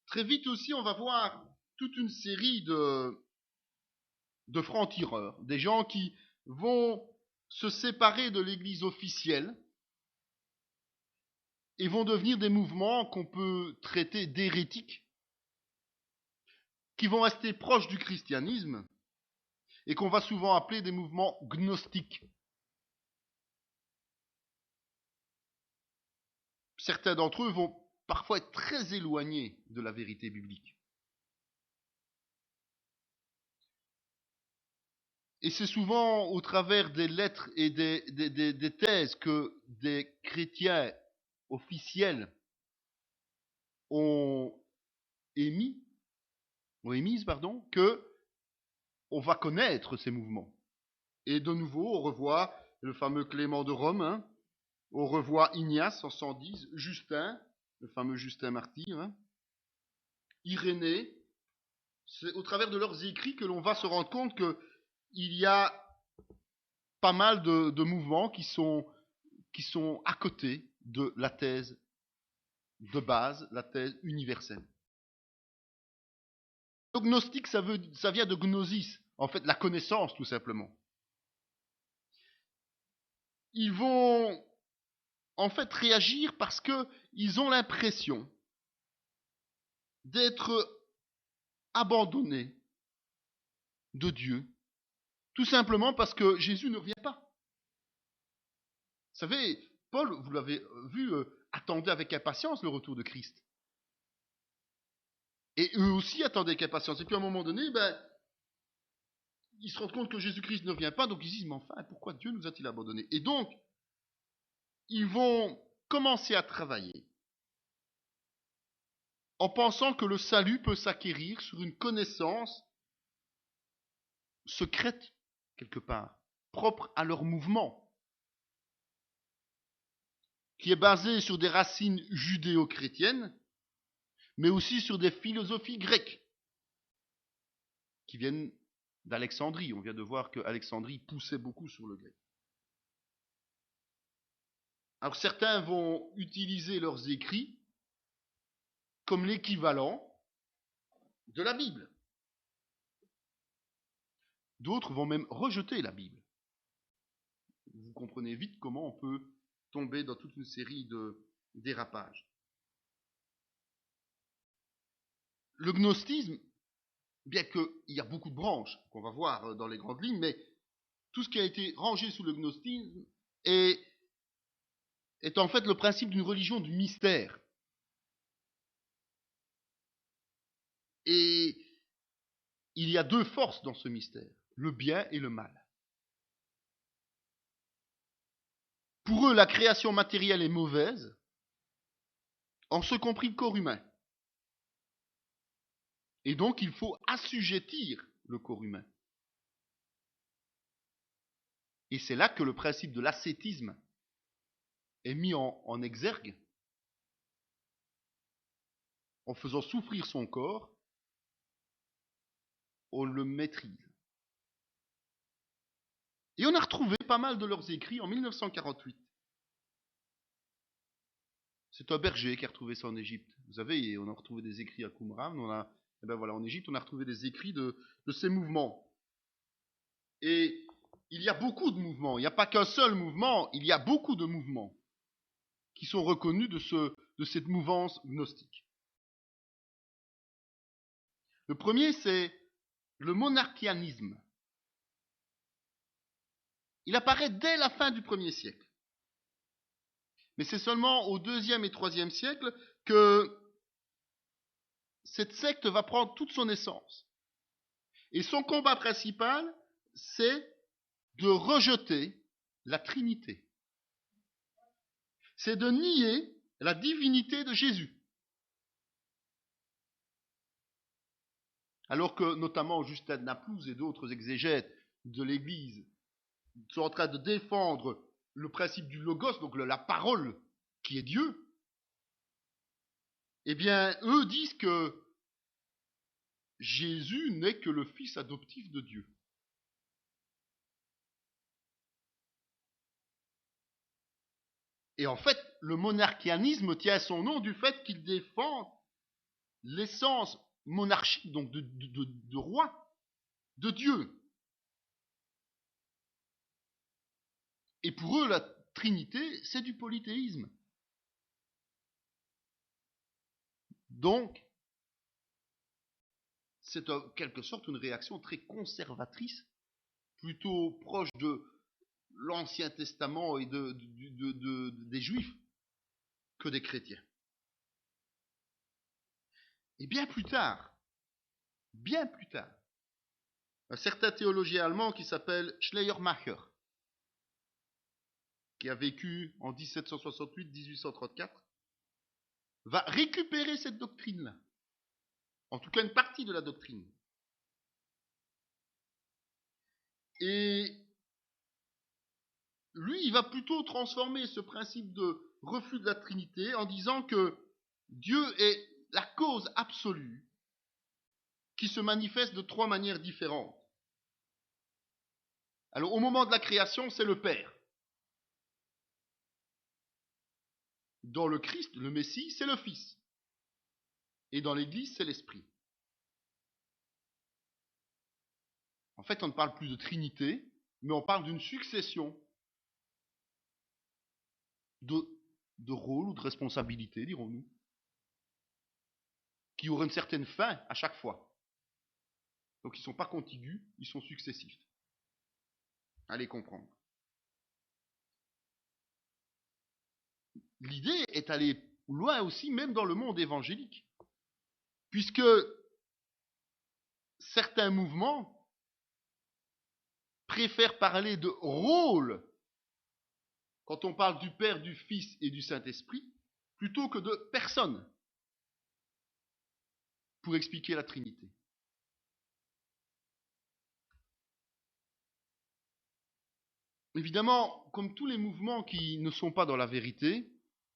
Très vite aussi, on va voir toute une série de francs-tireurs, des gens qui vont se séparer de l'Église officielle et vont devenir des mouvements qu'on peut traiter d'hérétiques, qui vont rester proches du christianisme et qu'on va souvent appeler des mouvements gnostiques. Certains d'entre eux vont parfois être très éloignés de la vérité biblique. Et c'est souvent au travers des lettres et des thèses que des chrétiens officiels ont émises, que on va connaître ces mouvements. Et de nouveau, on revoit le fameux Clément de Rome, on revoit Ignace en 110, Justin, le fameux Justin martyr, Irénée. C'est au travers de leurs écrits que l'on va se rendre compte qu'il y a pas mal de mouvements qui sont à côté de la thèse de base, la thèse universelle. Le gnostique, ça vient de gnosis, en fait, la connaissance, tout simplement. Ils vont, en fait, réagir parce qu'ils ont l'impression d'être abandonnés de Dieu, tout simplement parce que Jésus ne revient pas. Vous savez, Paul, vous l'avez vu, attendait avec impatience le retour de Christ. Et eux aussi attendaient avec impatience. Et puis à un moment donné, ils se rendent compte que Jésus-Christ ne revient pas, donc ils disent, mais enfin, pourquoi Dieu nous a-t-il abandonnés? Et donc, ils vont commencer à travailler en pensant que le salut peut s'acquérir sur une connaissance secrète, quelque part, propre à leur mouvement, qui est basée sur des racines judéo-chrétiennes, mais aussi sur des philosophies grecques, qui viennent d'Alexandrie. On vient de voir qu'Alexandrie poussait beaucoup sur le grec. Alors certains vont utiliser leurs écrits comme l'équivalent de la Bible. D'autres vont même rejeter la Bible. Vous comprenez vite comment on peut tomber dans toute une série de dérapages. Le gnostisme, bien qu'il y a beaucoup de branches qu'on va voir dans les grandes lignes, mais tout ce qui a été rangé sous le gnostisme est en fait le principe d'une religion du mystère. Et il y a deux forces dans ce mystère, le bien et le mal. Pour eux, la création matérielle est mauvaise, en ce compris le corps humain. Et donc, il faut assujettir le corps humain. Et c'est là que le principe de l'ascétisme est mis en exergue, en faisant souffrir son corps, on le maîtrise. Et on a retrouvé pas mal de leurs écrits en 1948. C'est un berger qui a retrouvé ça en Égypte. Vous savez, on a retrouvé des écrits à Qumran, en Égypte, on a retrouvé des écrits de ces mouvements. Et il y a beaucoup de mouvements, il n'y a pas qu'un seul mouvement, il y a beaucoup de mouvements qui sont reconnus de cette mouvance gnostique. Le premier, c'est le monarchianisme. Il apparaît dès la fin du 1er siècle. Mais c'est seulement au 2e et 3e siècle que cette secte va prendre toute son essence. Et son combat principal, c'est de rejeter la Trinité. C'est de nier la divinité de Jésus. Alors que notamment Justin de Naplouse et d'autres exégètes de l'Église sont en train de défendre le principe du logos, donc la parole qui est Dieu, eh bien, eux disent que Jésus n'est que le fils adoptif de Dieu. Et en fait, le monarchianisme tient son nom du fait qu'il défend l'essence monarchique, donc de roi, de Dieu. Et pour eux, la Trinité, c'est du polythéisme. Donc, c'est en quelque sorte une réaction très conservatrice, plutôt proche de l'Ancien Testament et des Juifs que des chrétiens. Et bien plus tard, un certain théologien allemand qui s'appelle Schleiermacher, qui a vécu en 1768-1834, va récupérer cette doctrine-là. En tout cas, une partie de la doctrine. Et lui, il va plutôt transformer ce principe de refus de la Trinité en disant que Dieu est la cause absolue qui se manifeste de trois manières différentes. Alors, au moment de la création, c'est le Père. Dans le Christ, le Messie, c'est le Fils. Et dans l'Église, c'est l'Esprit. En fait, on ne parle plus de Trinité, mais on parle d'une succession de rôles ou de responsabilités, dirons-nous, qui auraient une certaine fin à chaque fois. Donc ils ne sont pas contigus, ils sont successifs. Allez comprendre. L'idée est allée loin aussi, même dans le monde évangélique, puisque certains mouvements préfèrent parler de rôle quand on parle du Père, du Fils et du Saint-Esprit, plutôt que de personne, pour expliquer la Trinité. Évidemment, comme tous les mouvements qui ne sont pas dans la vérité,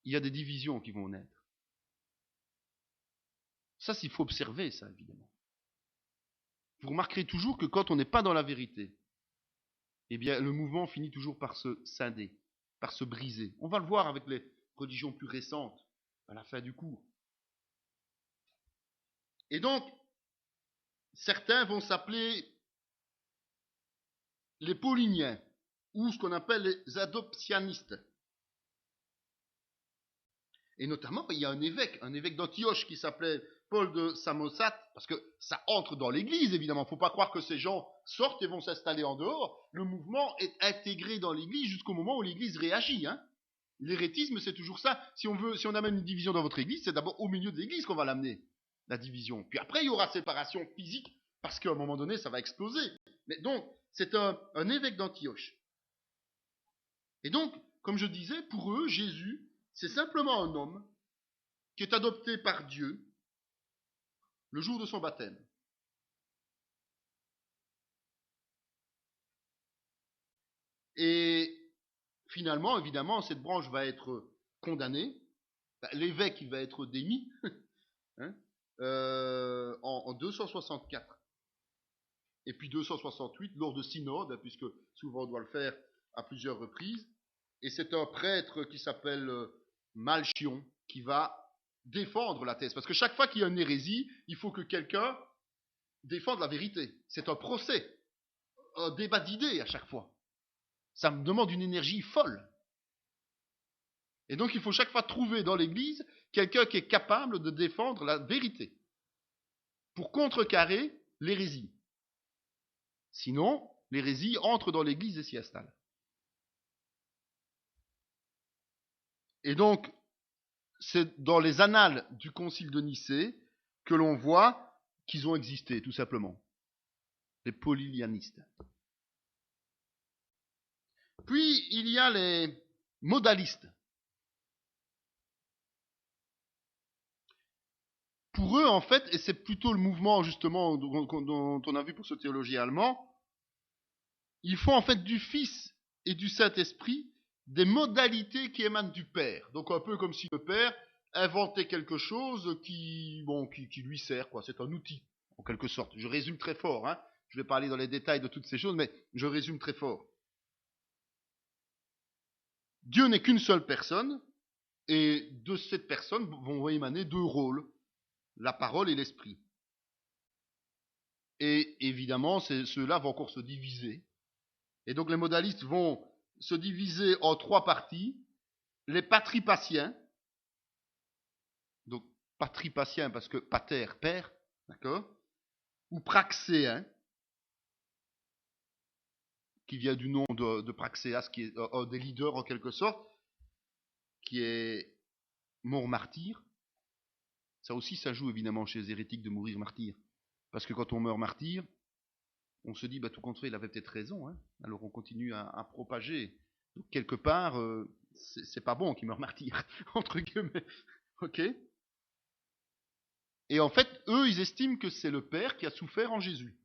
il y a des divisions qui vont naître. Ça, il faut observer ça, évidemment. Vous remarquerez toujours que quand on n'est pas dans la vérité, eh bien, le mouvement finit toujours par se scinder, par se briser. On va le voir avec les religions plus récentes, à la fin du cours. Et donc, certains vont s'appeler les pauliniens, ou ce qu'on appelle les adoptionnistes. Et notamment, il y a un évêque d'Antioche qui s'appelait Paul de Samosate, parce que ça entre dans l'église, évidemment. Il ne faut pas croire que ces gens sortent et vont s'installer en dehors. Le mouvement est intégré dans l'église jusqu'au moment où l'église réagit. L'hérétisme, c'est toujours ça. Si on amène une division dans votre église, c'est d'abord au milieu de l'église qu'on va l'amener, la division. Puis après, il y aura séparation physique, parce qu'à un moment donné, ça va exploser. Mais donc, c'est un évêque d'Antioche. Et donc, comme je disais, pour eux, Jésus, c'est simplement un homme qui est adopté par Dieu le jour de son baptême. Et finalement, évidemment, cette branche va être condamnée. L'évêque, il va être démis en 264. Et puis 268, lors de synode, puisque souvent on doit le faire à plusieurs reprises. Et c'est un prêtre qui s'appelle Malchion qui va défendre la thèse. Parce que chaque fois qu'il y a une hérésie, il faut que quelqu'un défende la vérité. C'est un procès, un débat d'idées à chaque fois. Ça me demande une énergie folle. Et donc il faut chaque fois trouver dans l'Église quelqu'un qui est capable de défendre la vérité pour contrecarrer l'hérésie. Sinon, l'hérésie entre dans l'Église et s'y installe. Et donc, c'est dans les annales du Concile de Nicée que l'on voit qu'ils ont existé, tout simplement. Les polylianistes. Puis, il y a les modalistes. Pour eux, en fait, et c'est plutôt le mouvement, justement, dont on a vu pour ce théologien allemand, ils font en fait du Fils et du Saint-Esprit des modalités qui émanent du Père. Donc un peu comme si le Père inventait quelque chose qui lui sert, quoi. C'est un outil, en quelque sorte. Je résume très fort, Je vais pas aller dans les détails de toutes ces choses, mais je résume très fort. Dieu n'est qu'une seule personne, et de cette personne vont émaner deux rôles, la parole et l'esprit. Et évidemment, ceux-là vont encore se diviser. Et donc les modalistes vont se diviser en 3 parties. Les patripatiens, donc patripatiens parce que pater, père, d'accord, ou praxéens, qui vient du nom de Praxéas, qui est un des leaders en quelque sorte, qui est mort martyr. Ça aussi, ça joue évidemment chez les hérétiques de mourir martyr. Parce que quand on meurt martyr, on se dit, tout compte fait, il avait peut-être raison. Hein. Alors on continue à propager. Donc quelque part, c'est pas bon qu'il meure martyr, entre guillemets. Ok. Et en fait, eux, ils estiment que c'est le Père qui a souffert en Jésus.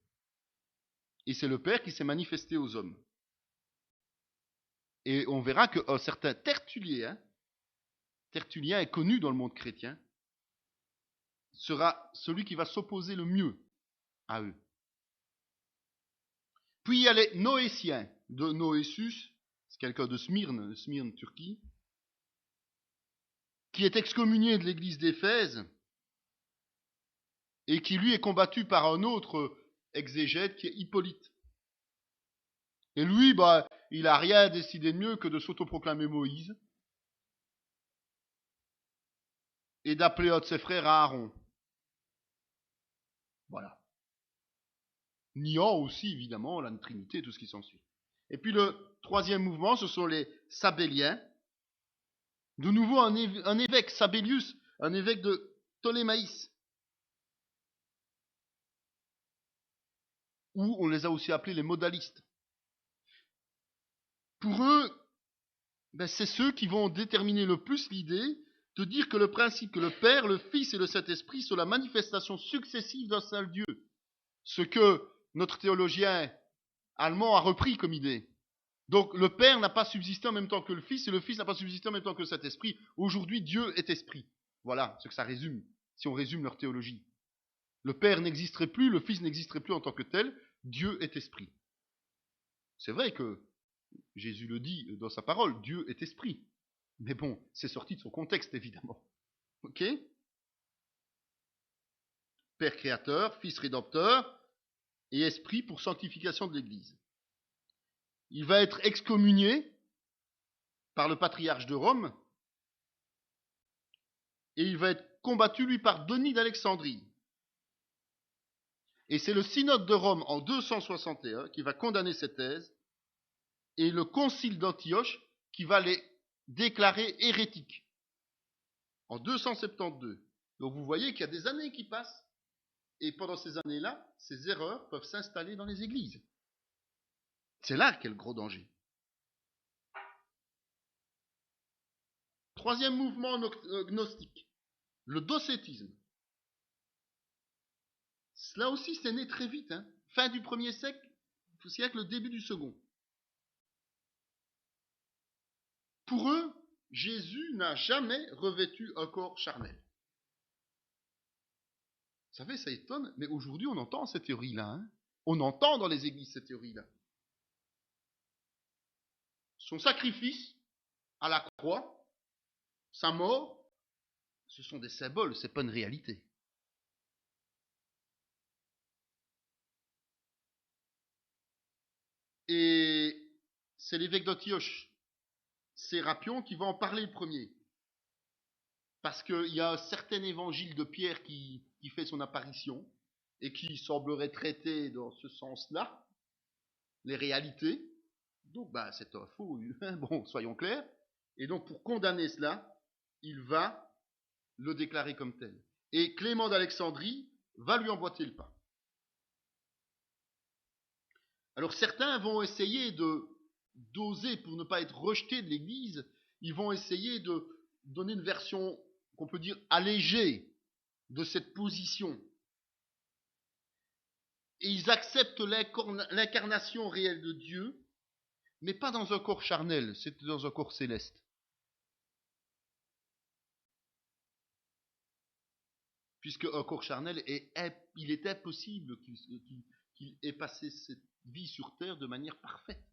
Et c'est le Père qui s'est manifesté aux hommes. Et on verra qu'un certain Tertullien est connu dans le monde chrétien, sera celui qui va s'opposer le mieux à eux. Puis il y a les Noétiens de Noésus, c'est quelqu'un de Smyrne, Turquie, qui est excommunié de l'église d'Éphèse et qui lui est combattu par un autre exégète qui est Hippolyte. Et lui, il n'a rien décidé de mieux que de s'autoproclamer Moïse et d'appeler un de ses frères Aaron. Voilà. Niant aussi, évidemment, la Trinité et tout ce qui s'ensuit. Et puis le 3e mouvement, ce sont les Sabéliens. De nouveau, un évêque, Sabellius, un évêque de Ptolémaïs. Ou on les a aussi appelés les modalistes. Pour eux, c'est ceux qui vont déterminer le plus l'idée de dire que le principe que le Père, le Fils et le Saint-Esprit sont la manifestation successive d'un seul Dieu. Ce que notre théologien allemand a repris comme idée. Donc le Père n'a pas subsisté en même temps que le Fils et le Fils n'a pas subsisté en même temps que le Saint-Esprit. Aujourd'hui, Dieu est esprit. Voilà ce que ça résume, si on résume leur théologie. Le Père n'existerait plus, le Fils n'existerait plus en tant que tel, Dieu est esprit. C'est vrai que Jésus le dit dans sa parole, Dieu est esprit. Mais bon, c'est sorti de son contexte, évidemment. Ok ? Père créateur, Fils rédempteur et esprit pour sanctification de l'Église. Il va être excommunié par le patriarche de Rome et il va être combattu, lui, par Denis d'Alexandrie. Et c'est le synode de Rome en 261 qui va condamner cette thèse et le concile d'Antioche qui va les déclarer hérétiques en 272. Donc vous voyez qu'il y a des années qui passent et pendant ces années-là, ces erreurs peuvent s'installer dans les églises. C'est là qu'est le gros danger. 3e mouvement gnostique, le docétisme. Là aussi, c'est né très vite. Fin du 1er siècle, début du 2e. Pour eux, Jésus n'a jamais revêtu un corps charnel. Vous savez, ça étonne, mais aujourd'hui, on entend cette théorie-là. On entend dans les églises cette théorie-là. Son sacrifice à la croix, sa mort, ce sont des symboles, ce n'est pas une réalité. Et c'est l'évêque d'Antioche, Sérapion, qui va en parler le premier. Parce qu'il y a un certain évangile de Pierre qui fait son apparition et qui semblerait traiter dans ce sens-là les réalités. Donc, c'est un faux. Bon, soyons clairs. Et donc, pour condamner cela, il va le déclarer comme tel. Et Clément d'Alexandrie va lui emboîter le pas. Alors, certains vont essayer d'oser, pour ne pas être rejetés de l'Église, ils vont essayer de donner une version qu'on peut dire allégée de cette position. Et ils acceptent l'incarnation réelle de Dieu, mais pas dans un corps charnel, c'est dans un corps céleste. Puisque un corps charnel, il est impossible qu'il ait passé cette vie sur terre de manière parfaite.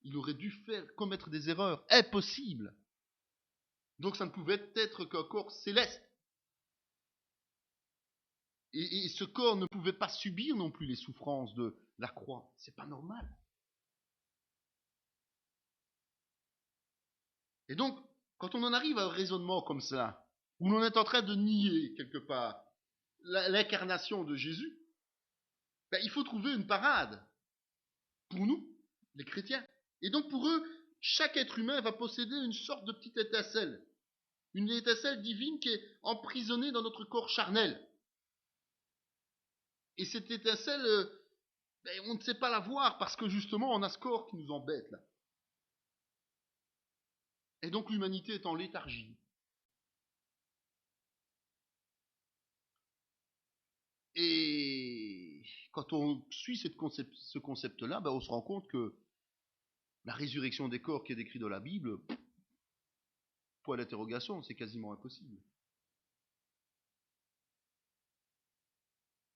Il aurait dû commettre des erreurs. Impossible. Donc ça ne pouvait être qu'un corps céleste. Et ce corps ne pouvait pas subir non plus les souffrances de la croix. C'est pas normal. Et donc, quand on en arrive à un raisonnement comme ça, où l'on est en train de nier quelque part l'incarnation de Jésus, ben, il faut trouver une parade pour nous, les chrétiens. Et donc pour eux, chaque être humain va posséder une sorte de petite étincelle, une étincelle divine qui est emprisonnée dans notre corps charnel. Et cette étincelle, ben, on ne sait pas la voir parce que justement on a ce corps qui nous embête là. Et donc l'humanité est en léthargie. Et quand on suit ce concept-là, ben on se rend compte que la résurrection des corps qui est décrite dans la Bible, point d'interrogation, c'est quasiment impossible.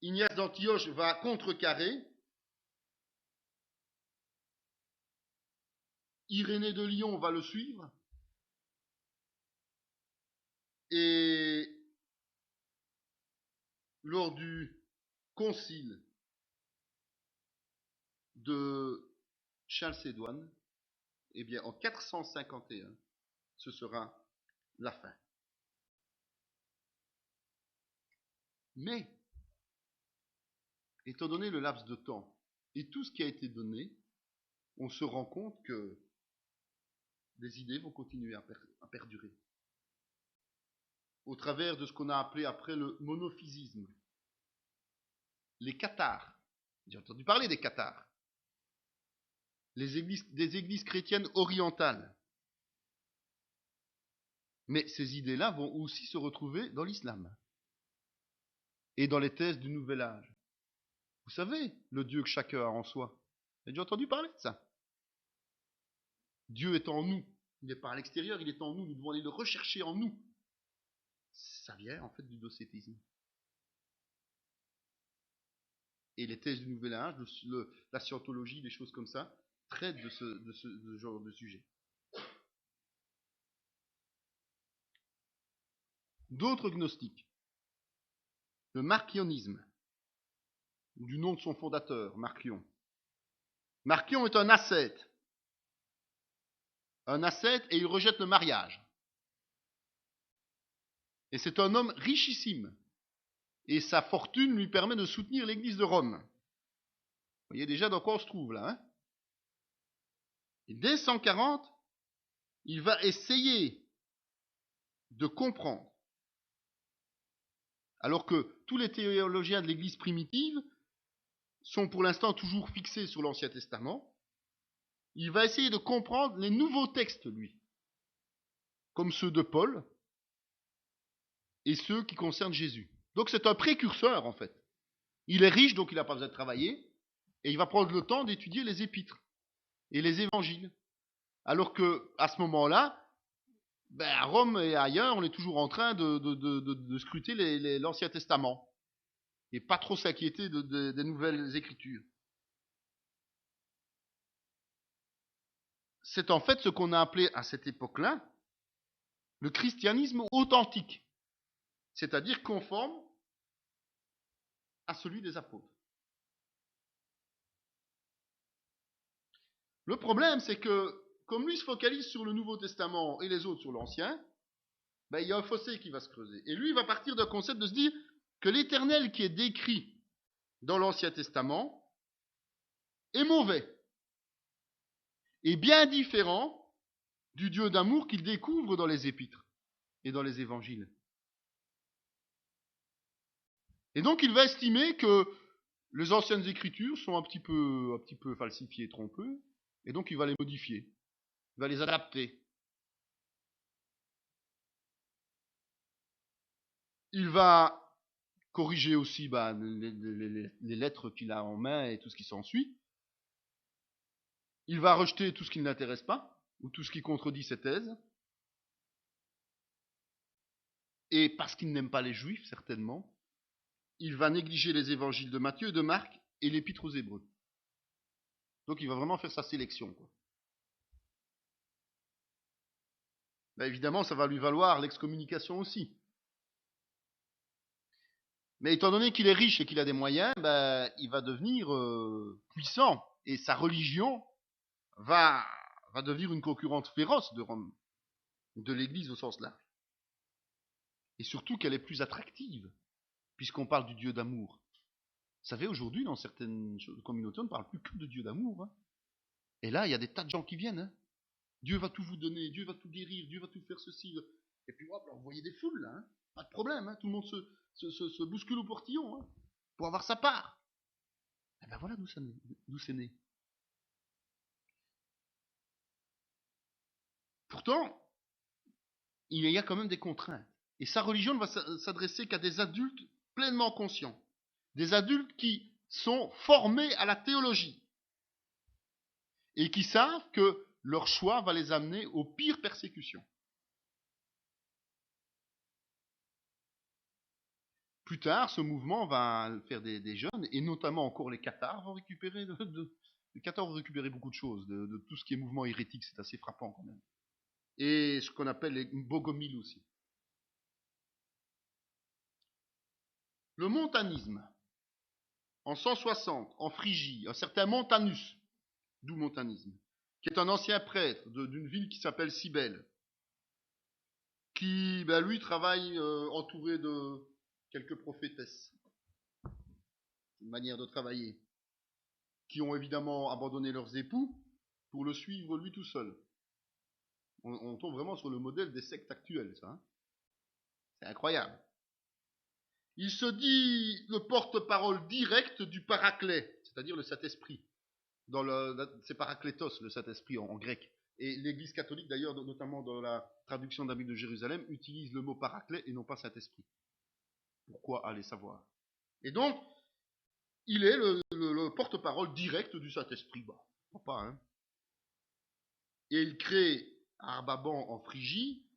Ignace d'Antioche va contrecarrer. Irénée de Lyon va le suivre. Et lors du concile de Chalcédoine, eh bien en 451, ce sera la fin. Mais, étant donné le laps de temps et tout ce qui a été donné, on se rend compte que des idées vont continuer à perdurer. Au travers de ce qu'on a appelé après le monophysisme. Les cathares. J'ai entendu parler des cathares. Des églises chrétiennes orientales. Mais ces idées-là vont aussi se retrouver dans l'islam et dans les thèses du nouvel âge. Vous savez, le Dieu que chacun a en soi. Vous avez déjà entendu parler de ça? Dieu est en nous. Il n'est pas à l'extérieur, il est en nous. Nous devons aller le rechercher en nous. Ça vient en fait du docétisme. Et les thèses du nouvel âge, la scientologie, des choses comme ça, traitent de ce genre de sujet. D'autres gnostiques. Le marcionisme, du nom de son fondateur, Marcion. Marcion est un ascète. Un ascète et il rejette le mariage. Et c'est un homme richissime. Et sa fortune lui permet de soutenir l'église de Rome. Vous voyez déjà dans quoi on se trouve là. Hein? Et dès 140, il va essayer de comprendre. Alors que tous les théologiens de l'église primitive sont pour l'instant toujours fixés sur l'Ancien Testament, il va essayer de comprendre les nouveaux textes, lui, comme ceux de Paul et ceux qui concernent Jésus. Donc c'est un précurseur en fait. Il est riche, donc il n'a pas besoin de travailler, et il va prendre le temps d'étudier les épîtres et les évangiles. Alors que à ce moment-là, ben, à Rome et ailleurs, on est toujours en train de scruter l'Ancien Testament et pas trop s'inquiéter des nouvelles écritures. C'est en fait ce qu'on a appelé à cette époque-là le christianisme authentique, c'est-à-dire conforme à celui des apôtres. Le problème, c'est que comme lui se focalise sur le Nouveau Testament et les autres sur l'Ancien, ben, il y a un fossé qui va se creuser. Et lui, il va partir d'un concept de se dire que l'Éternel qui est décrit dans l'Ancien Testament est mauvais et bien différent du Dieu d'amour qu'il découvre dans les épîtres et dans les évangiles. Et donc il va estimer que les anciennes écritures sont un petit peu falsifiées, trompeuses, et donc il va les modifier, il va les adapter. Il va corriger aussi les lettres qu'il a en main et tout ce qui s'ensuit. Il va rejeter tout ce qui ne l'intéresse pas, ou tout ce qui contredit ses thèses. Et parce qu'il n'aime pas les juifs, certainement, il va négliger les évangiles de Matthieu, de Marc et l'épître aux Hébreux. Donc il va vraiment faire sa sélection, quoi. Ben, évidemment, ça va lui valoir l'excommunication aussi. Mais étant donné qu'il est riche et qu'il a des moyens, il va devenir puissant. Et sa religion va devenir une concurrente féroce de Rome, de l'Église au sens large. Et surtout qu'elle est plus attractive, puisqu'on parle du Dieu d'amour. Vous savez, aujourd'hui, dans certaines communautés, on ne parle plus que de Dieu d'amour. Hein. Et là, il y a des tas de gens qui viennent. Hein. Dieu va tout vous donner, Dieu va tout guérir, Dieu va tout faire ceci. Et puis, hop, là, vous voyez des foules, là. Hein. Pas de problème, hein. Tout le monde se bouscule au portillon hein, pour avoir sa part. Et ben voilà d'où c'est né. Pourtant, il y a quand même des contraintes. Et sa religion ne va s'adresser qu'à des adultes pleinement conscients. Des adultes qui sont formés à la théologie. Et qui savent que leur choix va les amener aux pires persécutions. Plus tard, ce mouvement va faire des jeunes, et notamment encore les cathares vont récupérer les cathares vont récupérer beaucoup de choses, de tout ce qui est mouvement hérétique, c'est assez frappant quand même. Et ce qu'on appelle les bogomiles aussi. Le montanisme, en 160, en Phrygie, un certain Montanus, d'où montanisme, qui est un ancien prêtre d'une ville qui s'appelle Cybèle, qui, lui, travaille entouré de quelques prophétesses, une manière de travailler, qui ont évidemment abandonné leurs époux pour le suivre lui tout seul. On tombe vraiment sur le modèle des sectes actuelles, ça. Hein. C'est incroyable. Il se dit le porte-parole direct du Paraclet, c'est-à-dire le Saint-Esprit. C'est Parakletos, le Saint-Esprit en grec. Et l'Église catholique, d'ailleurs, notamment dans la traduction de la Bible de Jérusalem, utilise le mot Paraclet et non pas Saint-Esprit. Pourquoi? Allez savoir. Et donc, il est le porte-parole direct du Saint-Esprit. Pourquoi pas, hein. Et il crée à Arbaban en Phrygie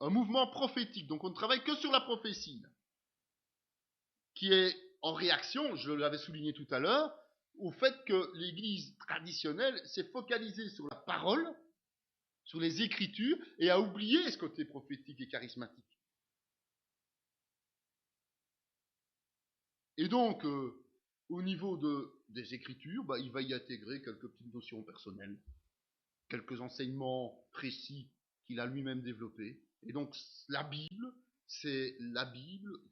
un mouvement prophétique. Donc on ne travaille que sur la prophétie, qui est en réaction, je l'avais souligné tout à l'heure, au fait que l'Église traditionnelle s'est focalisée sur la parole, sur les Écritures, et a oublié ce côté prophétique et charismatique. Et donc, au niveau des Écritures, il va y intégrer quelques petites notions personnelles, quelques enseignements précis qu'il a lui-même développés. Et donc, la Bible,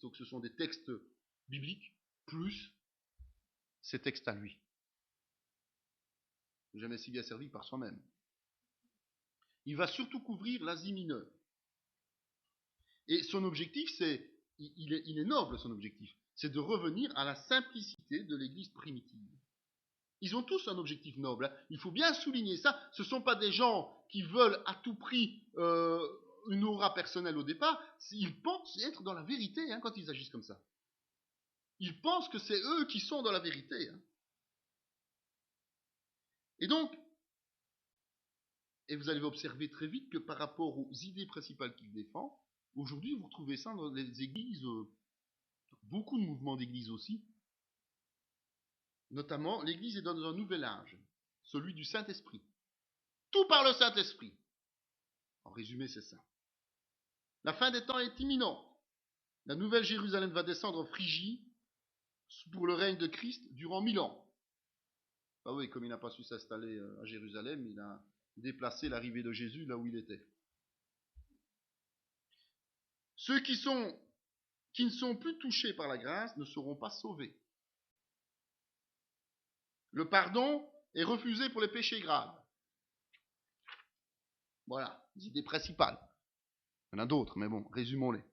donc ce sont des textes bibliques, plus ces textes à lui. Jamais si bien servi par soi-même. Il va surtout couvrir l'Asie mineure. Et son objectif, il est noble, son objectif, c'est de revenir à la simplicité de l'Église primitive. Ils ont tous un objectif noble. Hein. Il faut bien souligner ça. Ce ne sont pas des gens qui veulent à tout prix une aura personnelle au départ. Ils pensent être dans la vérité hein, quand ils agissent comme ça. Ils pensent que c'est eux qui sont dans la vérité. Hein. Et donc, et vous allez observer très vite que par rapport aux idées principales qu'il défend, aujourd'hui vous retrouvez ça dans les églises, beaucoup de mouvements d'églises aussi. Notamment, l'Église est dans un nouvel âge, celui du Saint-Esprit. Tout par le Saint-Esprit. En résumé, c'est ça. La fin des temps est imminente. La nouvelle Jérusalem va descendre en Phrygie pour le règne de Christ durant 1000 ans. Ah oui, comme il n'a pas su s'installer à Jérusalem, il a déplacé l'arrivée de Jésus là où il était. Ceux qui ne sont plus touchés par la grâce ne seront pas sauvés. Le pardon est refusé pour les péchés graves. Voilà, les idées principales. Il y en a d'autres, mais bon, résumons-les.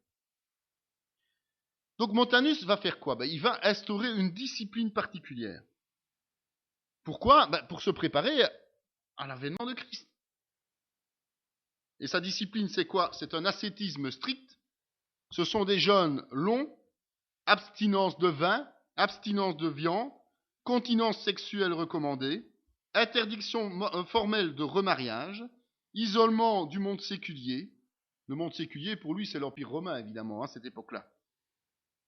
Donc Montanus va faire quoi? Il va instaurer une discipline particulière. Pourquoi? Pour se préparer à l'avènement de Christ. Et sa discipline, c'est quoi? C'est un ascétisme strict. Ce sont des jeûnes longs, abstinence de vin, abstinence de viande, continence sexuelle recommandée, interdiction formelle de remariage, isolement du monde séculier. Le monde séculier, pour lui, c'est l'Empire romain, évidemment, à cette époque-là.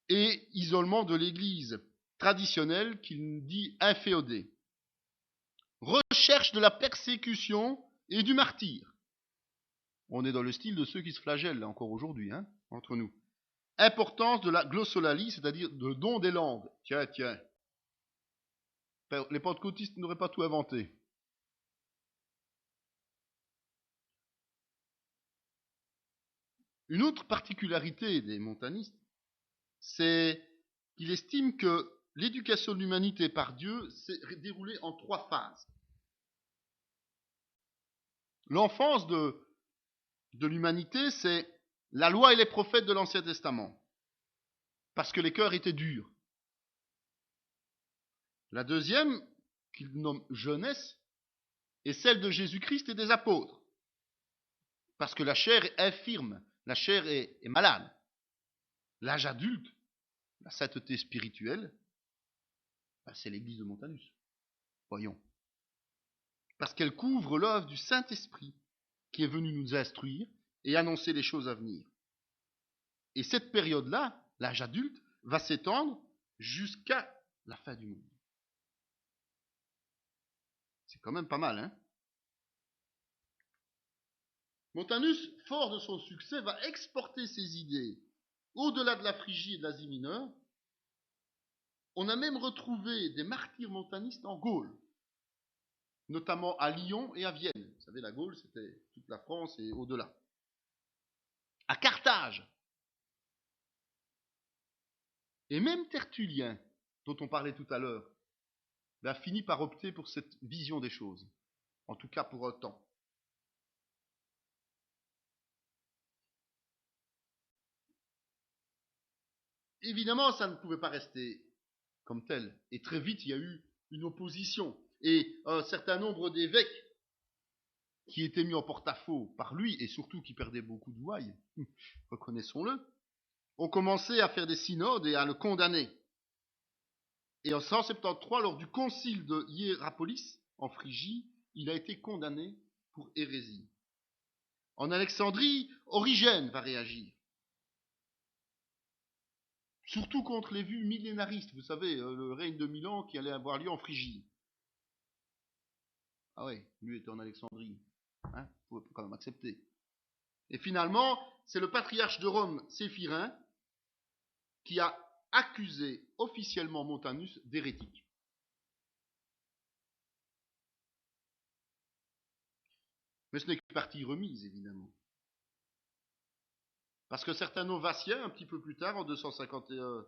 Et isolement de l'Église traditionnelle qu'il dit inféodée. Recherche de la persécution et du martyre. On est dans le style de ceux qui se flagellent, là, encore aujourd'hui, hein, entre nous. Importance de la glossolalie, c'est-à-dire le don des langues. Tiens. Les pentecôtistes n'auraient pas tout inventé. Une autre particularité des montanistes, c'est qu'il estime que l'éducation de l'humanité par Dieu s'est déroulée en 3 phases. L'enfance de l'humanité, c'est la loi et les prophètes de l'Ancien Testament, parce que les cœurs étaient durs. La deuxième, qu'il nomme jeunesse, est celle de Jésus-Christ et des apôtres, parce que la chair est infirme, la chair est malade. L'âge adulte, la sainteté spirituelle, c'est l'église de Montanus. Voyons. Parce qu'elle couvre l'œuvre du Saint-Esprit qui est venu nous instruire et annoncer les choses à venir. Et cette période-là, l'âge adulte, va s'étendre jusqu'à la fin du monde. C'est quand même pas mal, hein? Montanus, fort de son succès, va exporter ses idées au-delà de la Phrygie et de l'Asie mineure. On a même retrouvé des martyrs montanistes en Gaule, notamment à Lyon et à Vienne. Vous savez, la Gaule, c'était toute la France et au-delà. À Carthage. Et même Tertullien, dont on parlait tout à l'heure, a fini par opter pour cette vision des choses, en tout cas pour un temps. Évidemment, ça ne pouvait pas rester comme tel. Et très vite, il y a eu une opposition. Et un certain nombre d'évêques qui étaient mis en porte-à-faux par lui, et surtout qui perdaient beaucoup d'ouailles, reconnaissons-le, ont commencé à faire des synodes et à le condamner. Et en 173, lors du concile de Hiérapolis, en Phrygie, il a été condamné pour hérésie. En Alexandrie, Origène va réagir. Surtout contre les vues millénaristes, vous savez, le règne de Milan qui allait avoir lieu en Phrygie. Ah ouais, lui était en Alexandrie. Hein, faut quand même accepter. Et finalement, c'est le patriarche de Rome, Séphirin, qui a accusé officiellement Montanus d'hérétique. Mais ce n'est que partie remise, évidemment. Parce que certain Novatien, un petit peu plus tard, en 251,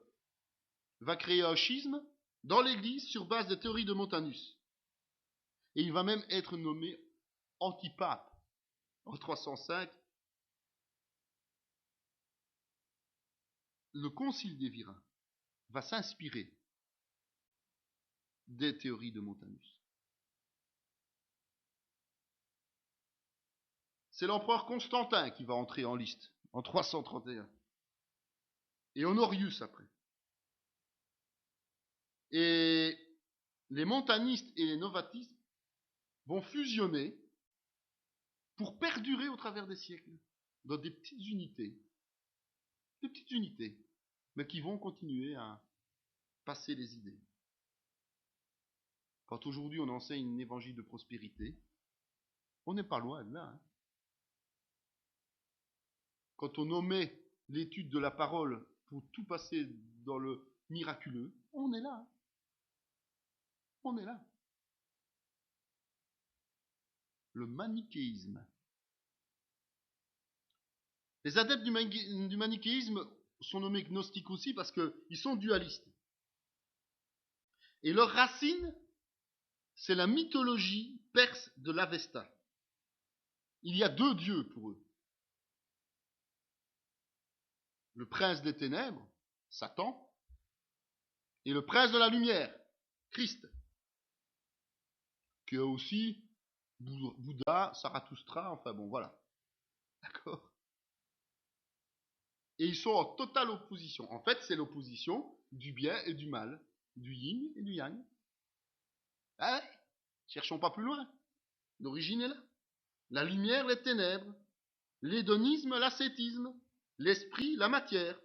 va créer un schisme dans l'Église sur base des théories de Montanus. Et il va même être nommé antipape en 305. Le concile d'Évira va s'inspirer des théories de Montanus. C'est l'empereur Constantin qui va entrer en liste en 331. Et Honorius après. Et les montanistes et les novatistes vont fusionner pour perdurer au travers des siècles dans des petites unités, mais qui vont continuer à passer les idées. Quand aujourd'hui on enseigne un évangile de prospérité, on n'est pas loin de là. Hein. Quand on omet l'étude de la parole pour tout passer dans le miraculeux, on est là. Hein. On est là. Le manichéisme. Les adeptes du manichéisme sont nommés gnostiques aussi parce qu'ils sont dualistes. Et leur racine, c'est la mythologie perse de l'Avesta. Il y a 2 dieux pour eux. Le prince des ténèbres, Satan, et le prince de la lumière, Christ, qui est aussi Bouddha, Zarathustra, enfin bon, voilà. D'accord? Et ils sont en totale opposition. En fait, c'est l'opposition du bien et du mal, du yin et du yang. Ah ouais, cherchons pas plus loin. L'origine est là. La lumière, les ténèbres. L'hédonisme, l'ascétisme. L'esprit, la matière.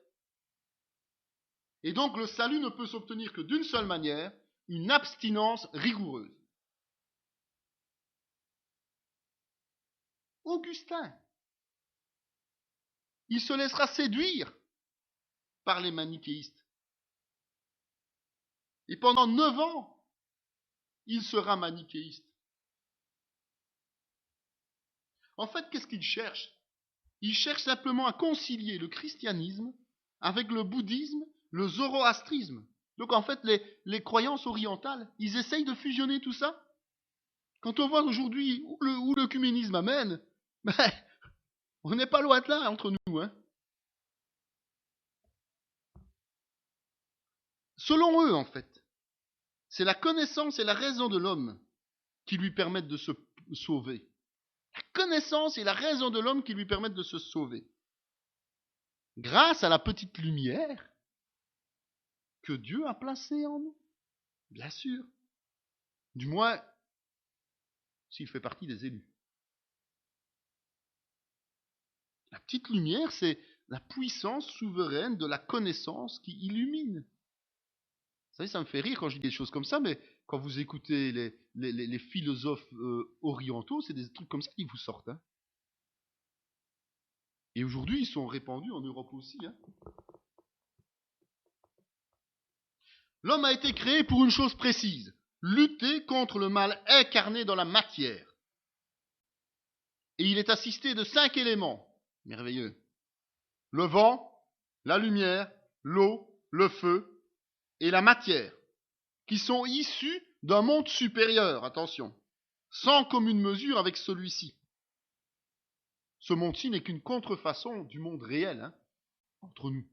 Et donc le salut ne peut s'obtenir que d'une seule manière, une abstinence rigoureuse. Augustin, il se laissera séduire par les manichéistes. Et pendant 9 ans, il sera manichéiste. En fait, qu'est-ce qu'il cherche? Il cherche simplement à concilier le christianisme avec le bouddhisme, le zoroastrisme. Donc en fait, les croyances orientales, ils essayent de fusionner tout ça. Quand on voit aujourd'hui où l'œcuménisme amène, ben, on n'est pas loin de là entre nous. Hein. Selon eux, en fait, c'est la connaissance et la raison de l'homme qui lui permettent de se sauver. La connaissance et la raison de l'homme qui lui permettent de se sauver. Grâce à la petite lumière que Dieu a placée en nous. Bien sûr. Du moins, s'il fait partie des élus. La petite lumière, c'est la puissance souveraine de la connaissance qui illumine. Vous savez, ça me fait rire quand je dis des choses comme ça, mais quand vous écoutez les philosophes orientaux, c'est des trucs comme ça qui vous sortent. Hein. Et aujourd'hui, ils sont répandus en Europe aussi. Hein. L'homme a été créé pour une chose précise, lutter contre le mal incarné dans la matière. Et il est assisté de 5 éléments. Merveilleux. Le vent, la lumière, l'eau, le feu et la matière, qui sont issus d'un monde supérieur, attention, sans commune mesure avec celui-ci. Ce monde-ci n'est qu'une contrefaçon du monde réel, hein, entre nous.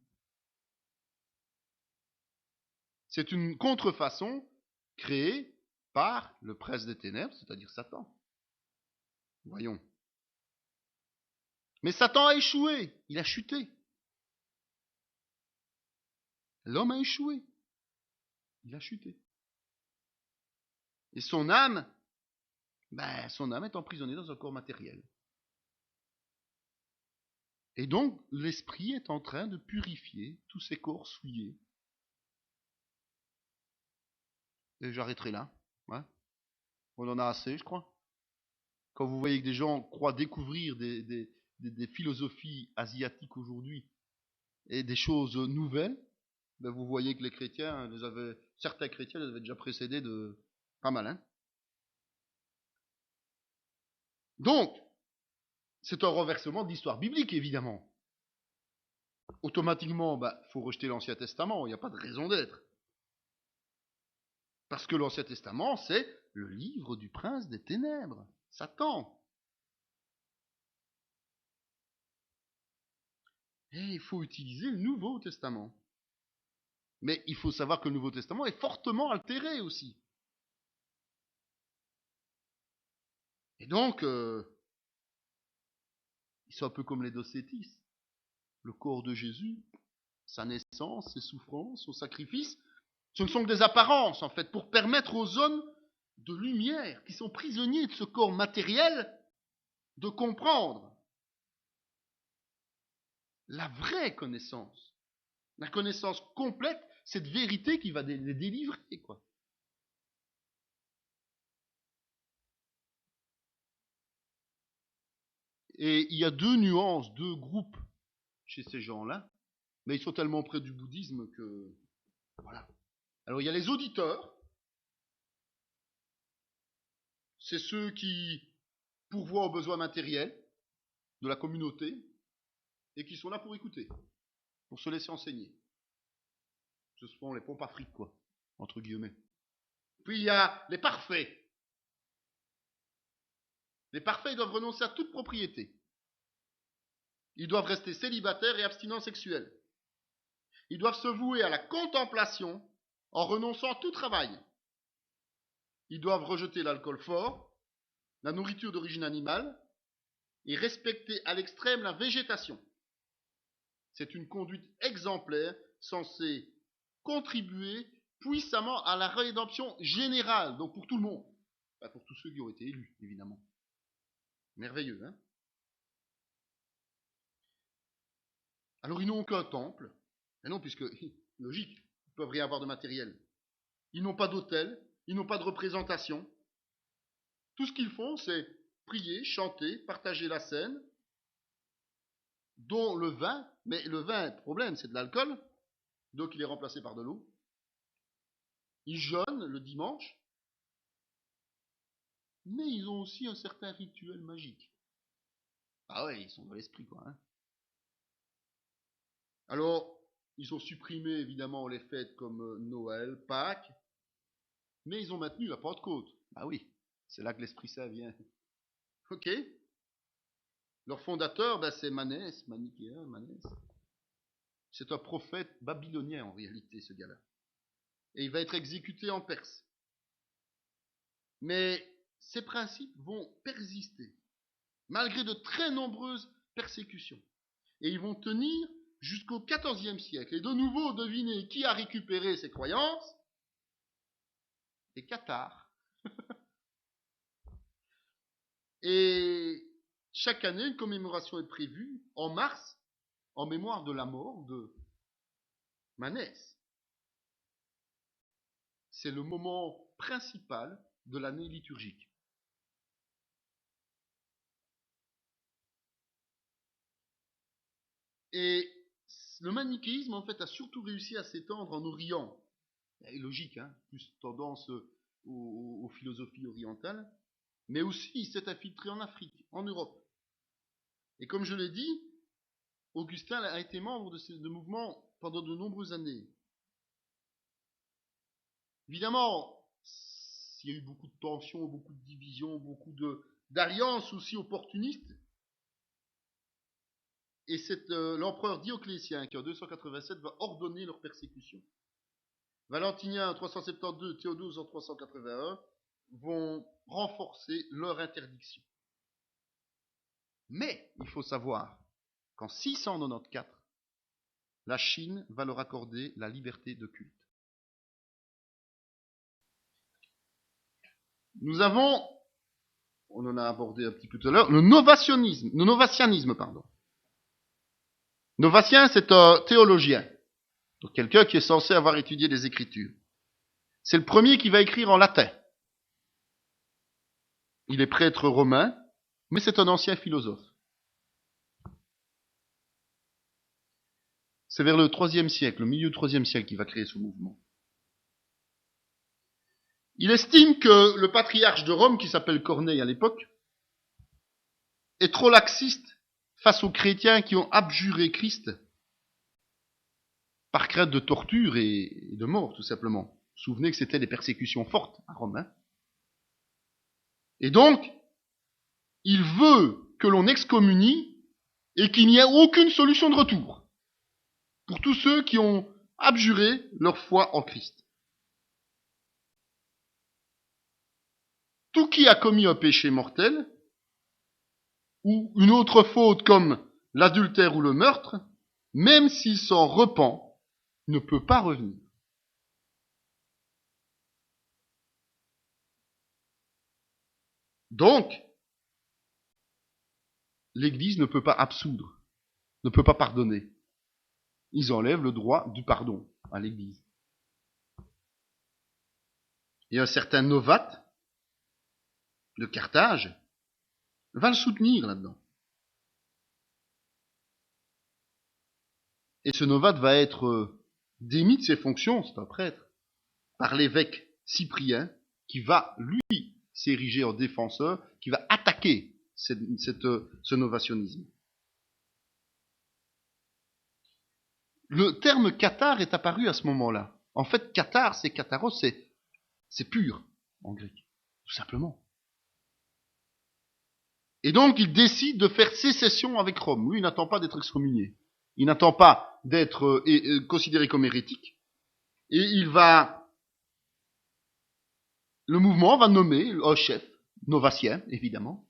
C'est une contrefaçon créée par le prince des ténèbres, c'est-à-dire Satan. Voyons. Mais Satan a échoué, il a chuté. L'homme a échoué, il a chuté. Et son âme est emprisonnée dans un corps matériel. Et donc, l'esprit est en train de purifier tous ces corps souillés. Et j'arrêterai là. Ouais. On en a assez, je crois. Quand vous voyez que des gens croient découvrir des philosophies asiatiques aujourd'hui et des choses nouvelles, ben vous voyez que les chrétiens, certains chrétiens les avaient déjà précédés de pas mal. Hein. Donc, c'est un renversement de l'histoire biblique, évidemment. Automatiquement, faut rejeter l'Ancien Testament, il n'y a pas de raison d'être. Parce que l'Ancien Testament, c'est le livre du prince des ténèbres, Satan. Et il faut utiliser le Nouveau Testament. Mais il faut savoir que le Nouveau Testament est fortement altéré aussi. Et donc, ils sont un peu comme les docétistes. Le corps de Jésus, sa naissance, ses souffrances, son sacrifice, ce ne sont que des apparences, en fait, pour permettre aux hommes de lumière, qui sont prisonniers de ce corps matériel, de comprendre la vraie connaissance. La connaissance complète, cette vérité qui va les délivrer, quoi. Et il y a 2 nuances, 2 groupes chez ces gens-là, mais ils sont tellement près du bouddhisme que... Voilà. Alors il y a les auditeurs, c'est ceux qui pourvoient aux besoins matériels de la communauté et qui sont là pour écouter, pour se laisser enseigner. Ce sont les pompes à fric, quoi, entre guillemets. Puis il y a les parfaits. Les parfaits, ils doivent renoncer à toute propriété. Ils doivent rester célibataires et abstinents sexuels. Ils doivent se vouer à la contemplation en renonçant à tout travail. Ils doivent rejeter l'alcool fort, la nourriture d'origine animale et respecter à l'extrême la végétation. C'est une conduite exemplaire censée contribuer puissamment à la rédemption générale, donc pour tout le monde. Pour tous ceux qui ont été élus, évidemment. Merveilleux, hein? Alors ils n'ont aucun temple. Mais non, puisque, logique, ils ne peuvent rien avoir de matériel. Ils n'ont pas d'autel, ils n'ont pas de représentation. Tout ce qu'ils font, c'est prier, chanter, partager la scène, dont le vin, mais le vin, le problème, c'est de l'alcool, donc il est remplacé par de l'eau. Ils jeûnent le dimanche, mais ils ont aussi un certain rituel magique. Ah ouais, ils sont dans l'esprit, quoi. Hein. Alors, ils ont supprimé évidemment les fêtes comme Noël, Pâques, mais ils ont maintenu la Pentecôte. Ah oui, c'est là que l'Esprit Saint vient. Ok. Leur fondateur, c'est Manès, manichéen, Manès. C'est un prophète babylonien en réalité, ce gars-là. Et il va être exécuté en Perse. Mais ces principes vont persister, malgré de très nombreuses persécutions. Et ils vont tenir jusqu'au XIVe siècle. Et de nouveau, devinez qui a récupéré ces croyances? Les Cathares. Et chaque année, une commémoration est prévue en mars, en mémoire de la mort de Manès. C'est le moment principal de l'année liturgique. Et le manichéisme, en fait, a surtout réussi à s'étendre en Orient. C'est logique, hein, plus tendance aux philosophies orientales. Mais aussi, il s'est infiltré en Afrique, en Europe. Et comme je l'ai dit, Augustin a été membre de ce mouvement pendant de nombreuses années. Évidemment, il y a eu beaucoup de tensions, beaucoup de divisions, beaucoup d'alliances aussi opportunistes. Et c'est l'empereur Dioclétien qui en 287 va ordonner leur persécution. Valentinien en 372, Théodose en 381 vont renforcer leur interdiction. Mais il faut savoir qu'en 694, la Chine va leur accorder la liberté de culte. Nous avons, on en a abordé un petit peu tout à l'heure, le novatianisme. Novatien, c'est un théologien, donc quelqu'un qui est censé avoir étudié les Écritures. C'est le premier qui va écrire en latin. Il est prêtre romain, mais c'est un ancien philosophe. C'est vers le IIIe siècle, le milieu du IIIe siècle, qu'il va créer ce mouvement. Il estime que le patriarche de Rome, qui s'appelle Corneille à l'époque, est trop laxiste face aux chrétiens qui ont abjuré Christ par crainte de torture et de mort, tout simplement. Vous vous souvenez que c'était des persécutions fortes à Rome. Hein. Et donc, il veut que l'on excommunie et qu'il n'y ait aucune solution de retour pour tous ceux qui ont abjuré leur foi en Christ. Tout qui a commis un péché mortel, ou une autre faute comme l'adultère ou le meurtre, même s'il s'en repent, ne peut pas revenir. Donc, l'Église ne peut pas absoudre, ne peut pas pardonner. Ils enlèvent le droit du pardon à l'Église. Et un certain Novate de Carthage va le soutenir là-dedans. Et ce Novate va être démis de ses fonctions, c'est un prêtre, par l'évêque Cyprien, qui va, lui, s'ériger en défenseur, qui va attaquer ce novationnisme. Le terme cathare est apparu à ce moment-là. En fait, cathare, c'est katharos, c'est pur en grec, tout simplement. Et donc, il décide de faire sécession avec Rome. Lui, il n'attend pas d'être excommunié. Il n'attend pas d'être considéré comme hérétique. Et le mouvement va nommer un chef, novacien, évidemment,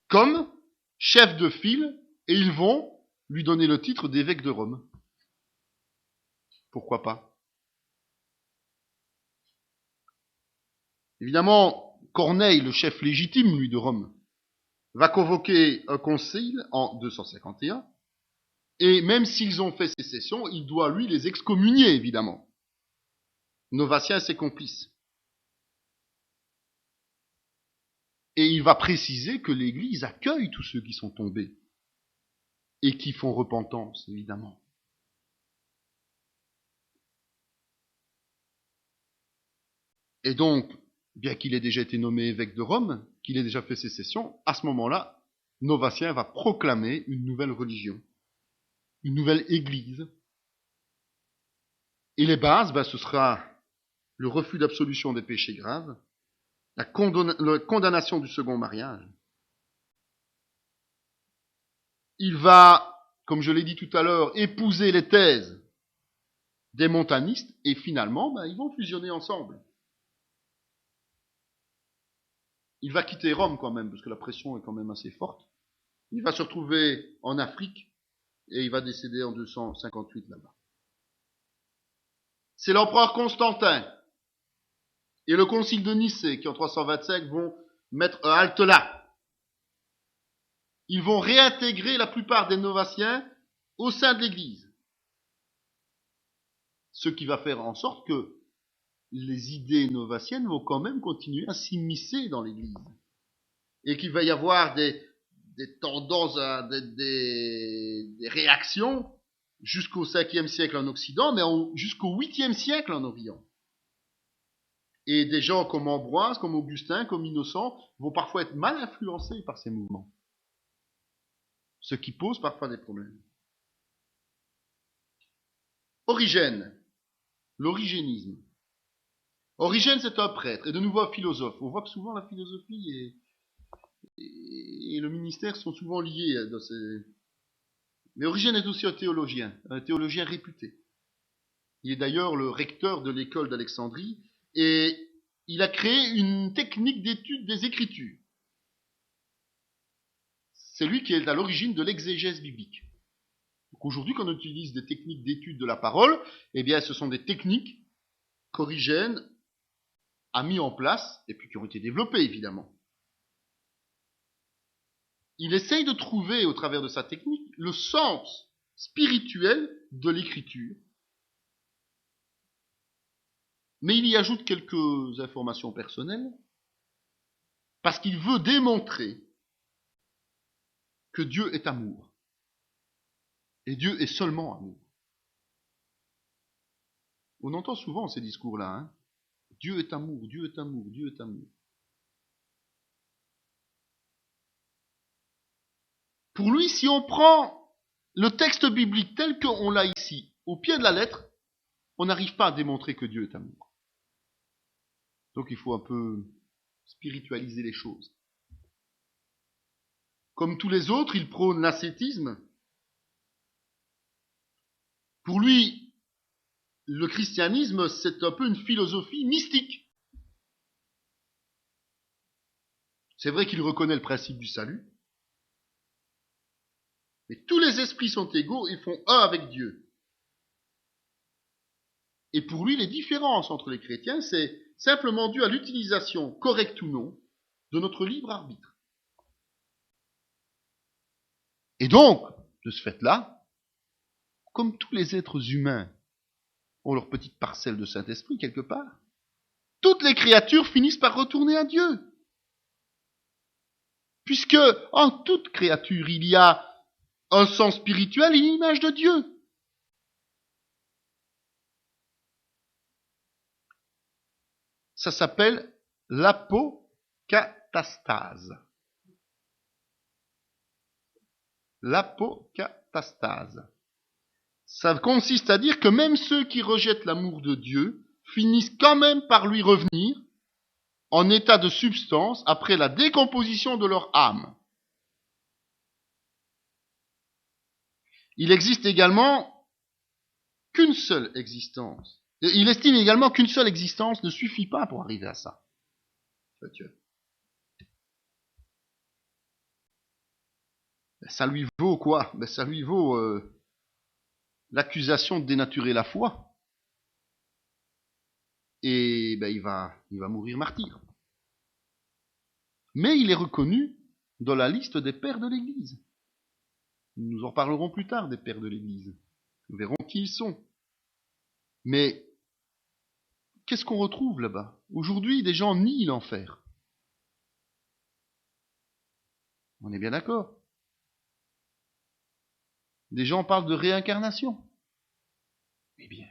comme chef de file, et ils vont lui donner le titre d'évêque de Rome. Pourquoi pas? Évidemment, Corneille, le chef légitime, lui, de Rome, va convoquer un concile en 251, et même s'ils ont fait sécession, il doit, lui, les excommunier, évidemment. Novatien et ses complices. Et il va préciser que l'Église accueille tous ceux qui sont tombés, et qui font repentance, évidemment. Et donc, bien qu'il ait déjà été nommé évêque de Rome, qu'il ait déjà fait sécession, à ce moment-là, Novatien va proclamer une nouvelle religion, une nouvelle église. Et les bases, ce sera le refus d'absolution des péchés graves, la condamnation du second mariage. Il va, comme je l'ai dit tout à l'heure, épouser les thèses des montanistes, et finalement, ils vont fusionner ensemble. Il va quitter Rome quand même, parce que la pression est quand même assez forte. Il va se retrouver en Afrique, et il va décéder en 258 là-bas. C'est l'empereur Constantin et le concile de Nicée qui, en 325, vont mettre un halte là. Ils vont réintégrer la plupart des novatiens au sein de l'Église. Ce qui va faire en sorte que les idées novatiennes vont quand même continuer à s'immiscer dans l'Église. Et qu'il va y avoir des tendances, des réactions jusqu'au 5e siècle en Occident, mais jusqu'au 8e siècle en Orient. Et des gens comme Ambroise, comme Augustin, comme Innocent vont parfois être mal influencés par ces mouvements. Ce qui pose parfois des problèmes. Origène, l'origénisme. Origène, c'est un prêtre et de nouveau un philosophe. On voit que souvent la philosophie et le ministère sont souvent liés. Mais Origène est aussi un théologien réputé. Il est d'ailleurs le recteur de l'école d'Alexandrie et il a créé une technique d'étude des Écritures. C'est lui qui est à l'origine de l'exégèse biblique. Donc aujourd'hui, quand on utilise des techniques d'étude de la parole, ce sont des techniques qu'Origène a mis en place, et puis qui ont été développées, évidemment. Il essaye de trouver, au travers de sa technique, le sens spirituel de l'écriture, mais il y ajoute quelques informations personnelles, parce qu'il veut démontrer que Dieu est amour. Et Dieu est seulement amour. On entend souvent ces discours-là, Dieu est amour, Dieu est amour, Dieu est amour. Pour lui, si on prend le texte biblique tel qu'on l'a ici, au pied de la lettre, on n'arrive pas à démontrer que Dieu est amour. Donc il faut un peu spiritualiser les choses. Comme tous les autres, il prône l'ascétisme. Pour lui, le christianisme, c'est un peu une philosophie mystique. C'est vrai qu'il reconnaît le principe du salut, mais tous les esprits sont égaux et font un avec Dieu. Et pour lui, les différences entre les chrétiens, c'est simplement dû à l'utilisation, correcte ou non, de notre libre arbitre. Et donc, de ce fait-là, comme tous les êtres humains ont leur petite parcelle de Saint-Esprit quelque part, toutes les créatures finissent par retourner à Dieu. Puisque en toute créature, il y a un sens spirituel et une image de Dieu. Ça s'appelle l'apocatastase. L'apocatastase. Ça consiste à dire que même ceux qui rejettent l'amour de Dieu finissent quand même par lui revenir en état de substance après la décomposition de leur âme. Il existe également qu'une seule existence. Il estime également qu'une seule existence ne suffit pas pour arriver à ça. Ça lui vaut quoi? Ça lui vaut l'accusation de dénaturer la foi. Et il va mourir martyr. Mais il est reconnu dans la liste des pères de l'Église. Nous en parlerons plus tard des pères de l'Église. Nous verrons qui ils sont. Mais qu'est-ce qu'on retrouve là-bas? Aujourd'hui, des gens nient l'enfer. On est bien d'accord. Des gens parlent de réincarnation. Eh bien,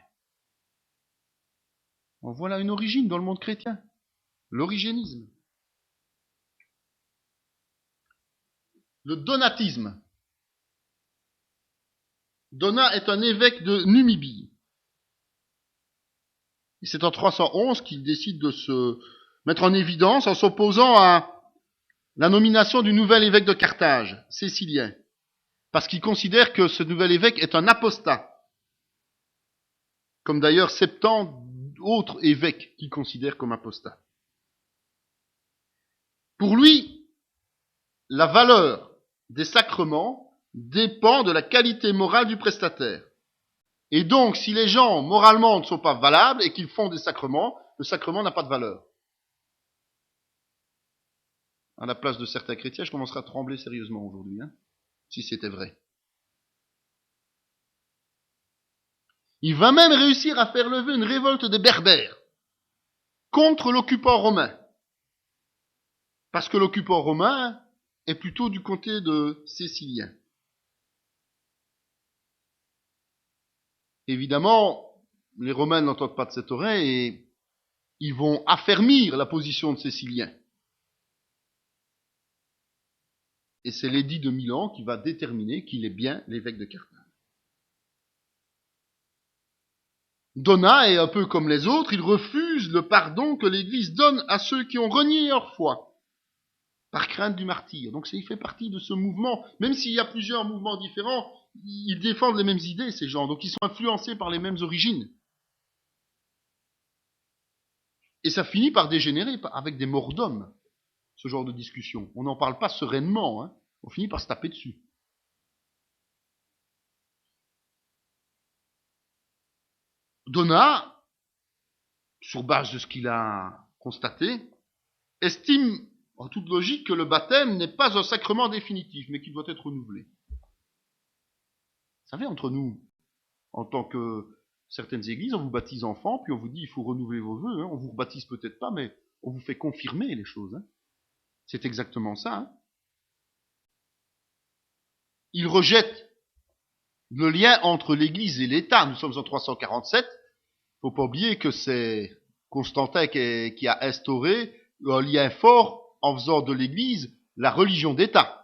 Voilà une origine dans le monde chrétien. L'origénisme. Le donatisme. Donat est un évêque de Numibie. Et c'est en 311 qu'il décide de se mettre en évidence en s'opposant à la nomination du nouvel évêque de Carthage, Cécilien, parce qu'il considère que ce nouvel évêque est un apostat, comme d'ailleurs 70 autres évêques qu'il considère comme apostat. Pour lui, la valeur des sacrements dépend de la qualité morale du prestataire. Et donc, si les gens, moralement, ne sont pas valables et qu'ils font des sacrements, le sacrement n'a pas de valeur. À la place de certains chrétiens, je commencerai à trembler sérieusement aujourd'hui, si c'était vrai. Il va même réussir à faire lever une révolte des Berbères contre l'occupant romain. Parce que l'occupant romain est plutôt du comté de Cécilien. Évidemment, les Romains n'entendent pas de cette oreille et ils vont affermir la position de Cécilien. Et c'est l'édit de Milan qui va déterminer qu'il est bien l'évêque de Carthage. Donat est un peu comme les autres, il refuse le pardon que l'Église donne à ceux qui ont renié leur foi, par crainte du martyre. Donc il fait partie de ce mouvement, même s'il y a plusieurs mouvements différents, ils défendent les mêmes idées, ces gens, donc ils sont influencés par les mêmes origines. Et ça finit par dégénérer avec des morts d'hommes, ce genre de discussion. On n'en parle pas sereinement, on finit par se taper dessus. Donat, sur base de ce qu'il a constaté, estime en toute logique que le baptême n'est pas un sacrement définitif, mais qu'il doit être renouvelé. Vous savez, entre nous, en tant que certaines églises, on vous baptise enfant, puis on vous dit il faut renouveler vos vœux, on vous rebaptise peut-être pas, mais on vous fait confirmer les choses. C'est exactement ça. Il rejette le lien entre l'Église et l'État. Nous sommes en 347. Faut pas oublier que c'est Constantin qui a instauré un lien fort en faisant de l'Église la religion d'État.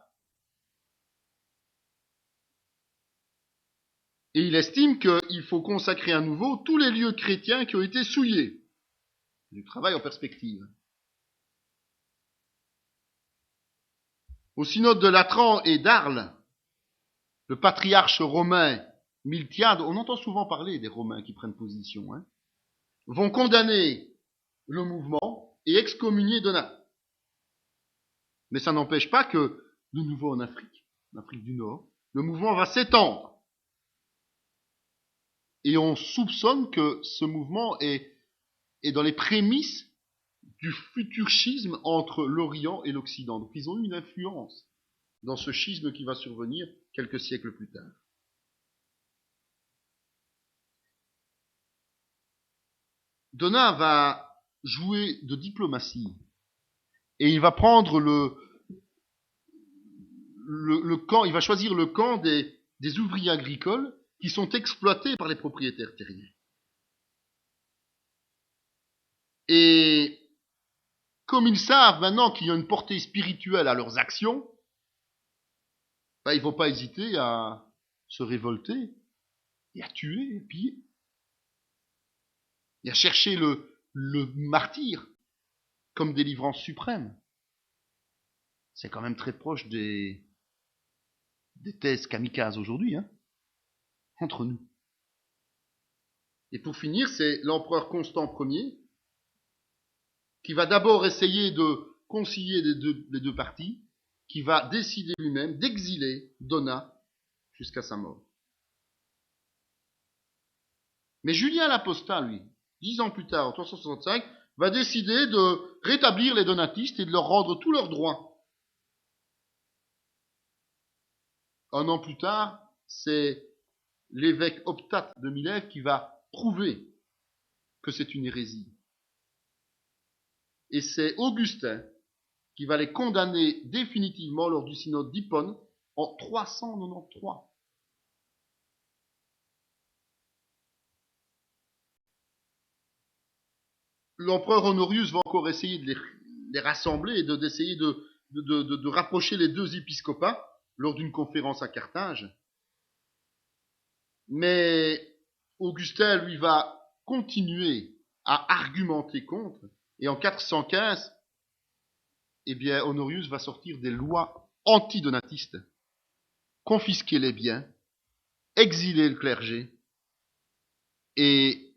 Et il estime qu'il faut consacrer à nouveau tous les lieux chrétiens qui ont été souillés. Du travail en perspective. Au synode de Latran et d'Arles, le patriarche romain Miltiade, on entend souvent parler des Romains qui prennent position, vont condamner le mouvement et excommunier Donat. Mais ça n'empêche pas que, de nouveau en Afrique du Nord, le mouvement va s'étendre. Et on soupçonne que ce mouvement est dans les prémices du futur schisme entre l'Orient et l'Occident. Donc ils ont eu une influence dans ce schisme qui va survenir quelques siècles plus tard. Donat va jouer de diplomatie et il va prendre le camp, il va choisir le camp des ouvriers agricoles qui sont exploités par les propriétaires terriens. Et comme ils savent maintenant qu'il y a une portée spirituelle à leurs actions, ils ne vont pas hésiter à se révolter et à tuer, et piller. Et à chercher le martyr comme délivrance suprême. C'est quand même très proche des thèses kamikazes aujourd'hui, entre nous. Et pour finir, c'est l'empereur Constant Ier qui va d'abord essayer de concilier les deux parties, qui va décider lui-même d'exiler Donat jusqu'à sa mort. Mais Julien l'Apostat, lui, 10 ans plus tard, en 365, va décider de rétablir les donatistes et de leur rendre tous leurs droits. Un an plus tard, c'est l'évêque Optate de Milève qui va prouver que c'est une hérésie. Et c'est Augustin qui va les condamner définitivement lors du synode d'Hippone en 393. l'empereur Honorius va encore essayer de les rassembler et d'essayer de rapprocher les deux épiscopats lors d'une conférence à Carthage. Mais Augustin, lui, va continuer à argumenter contre. Et en 415, eh bien, Honorius va sortir des lois antidonatistes, confisquer les biens, exiler le clergé et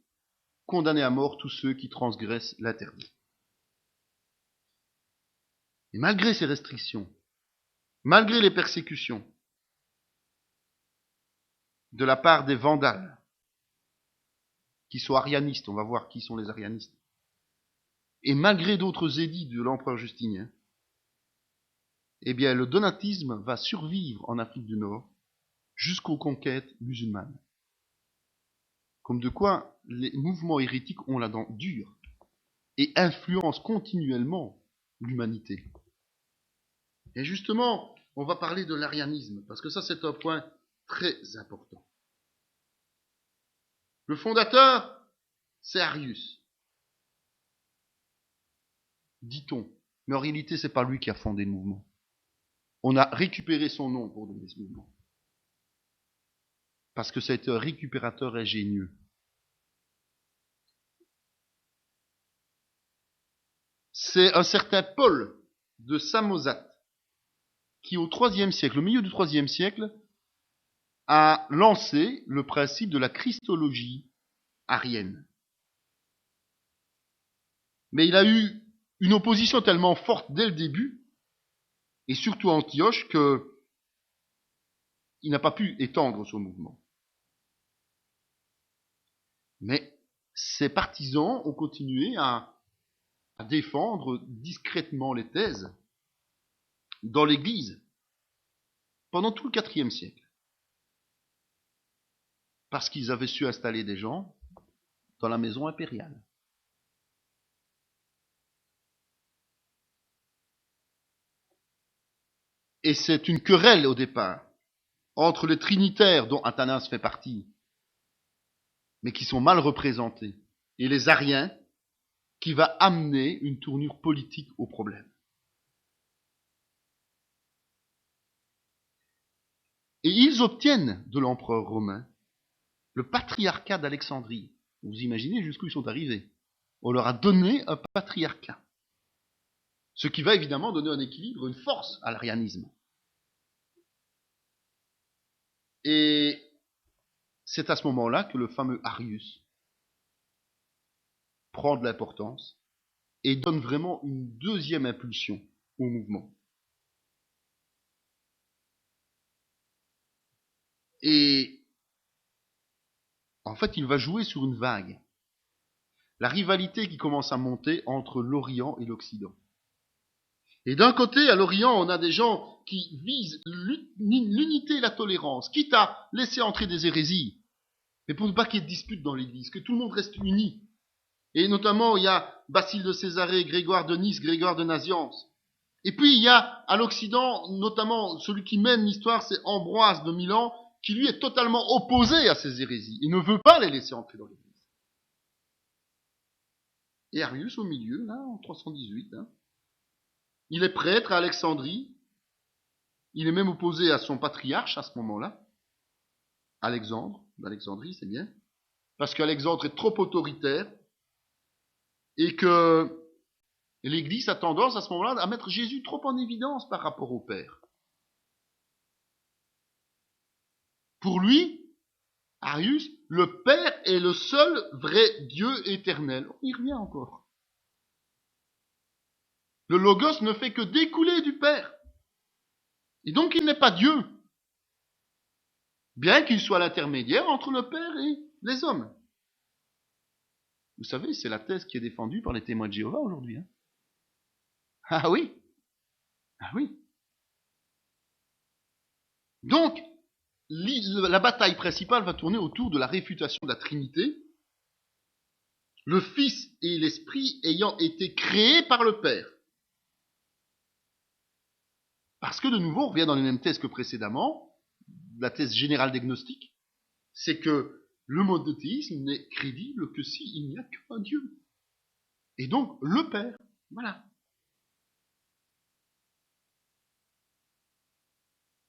condamner à mort tous ceux qui transgressent l'interdit. Et malgré ces restrictions, malgré les persécutions de la part des Vandales, qui sont arianistes, on va voir qui sont les arianistes, et malgré d'autres édits de l'empereur Justinien, eh bien, le donatisme va survivre en Afrique du Nord jusqu'aux conquêtes musulmanes. Comme de quoi les mouvements hérétiques ont la dent dure et influencent continuellement l'humanité. Et justement, on va parler de l'arianisme, parce que ça c'est un point très important. Le fondateur, c'est Arius, dit-on. Mais en réalité, c'est pas lui qui a fondé le mouvement. On a récupéré son nom pour donner ce mouvement. Parce que c'est un récupérateur ingénieux. C'est un certain Paul de Samosate qui, au IIIe siècle, au milieu du IIIe siècle, a lancé le principe de la christologie arienne. Mais il a eu une opposition tellement forte dès le début, et surtout à Antioche, qu'il n'a pas pu étendre son mouvement. Mais ses partisans ont continué à défendre discrètement les thèses dans l'Église pendant tout le IVe siècle. Parce qu'ils avaient su installer des gens dans la maison impériale. Et c'est une querelle au départ entre les trinitaires dont Athanas fait partie, mais qui sont mal représentés, et les ariens, qui va amener une tournure politique au problème. Et ils obtiennent de l'empereur romain le patriarcat d'Alexandrie. Vous imaginez jusqu'où ils sont arrivés. On leur a donné un patriarcat. Ce qui va évidemment donner un équilibre, une force à l'arianisme. Et c'est à ce moment-là que le fameux Arius prend de l'importance et donne vraiment une deuxième impulsion au mouvement. Et en fait, il va jouer sur une vague. La rivalité qui commence à monter entre l'Orient et l'Occident. Et d'un côté, à l'Orient, on a des gens qui visent l'unité et la tolérance, quitte à laisser entrer des hérésies, mais pour ne pas qu'il y ait de disputes dans l'Église, que tout le monde reste uni. Et notamment, il y a Basile de Césarée, Grégoire de Nice, Grégoire de Nazianze. Et puis, il y a à l'Occident, notamment celui qui mène l'histoire, c'est Ambroise de Milan, qui lui est totalement opposé à ces hérésies. Il ne veut pas les laisser entrer dans l'Église. Et Arius au milieu, là, en 318, il est prêtre à Alexandrie. Il est même opposé à son patriarche à ce moment-là. Alexandre, d'Alexandrie, c'est bien. Parce qu'Alexandre est trop autoritaire et que l'Église a tendance à ce moment-là à mettre Jésus trop en évidence par rapport au Père. Pour lui, Arius, le Père est le seul vrai Dieu éternel. On y revient encore. Le Logos ne fait que découler du Père. Et donc il n'est pas Dieu. Bien qu'il soit l'intermédiaire entre le Père et les hommes. Vous savez, c'est la thèse qui est défendue par les témoins de Jéhovah aujourd'hui. Ah oui. Ah oui. Donc, la bataille principale va tourner autour de la réfutation de la Trinité, le Fils et l'Esprit ayant été créés par le Père. Parce que de nouveau, on revient dans les mêmes thèses que précédemment, la thèse générale des gnostiques, c'est que le monothéisme n'est crédible que s'il n'y a qu'un Dieu. Et donc, le Père. Voilà.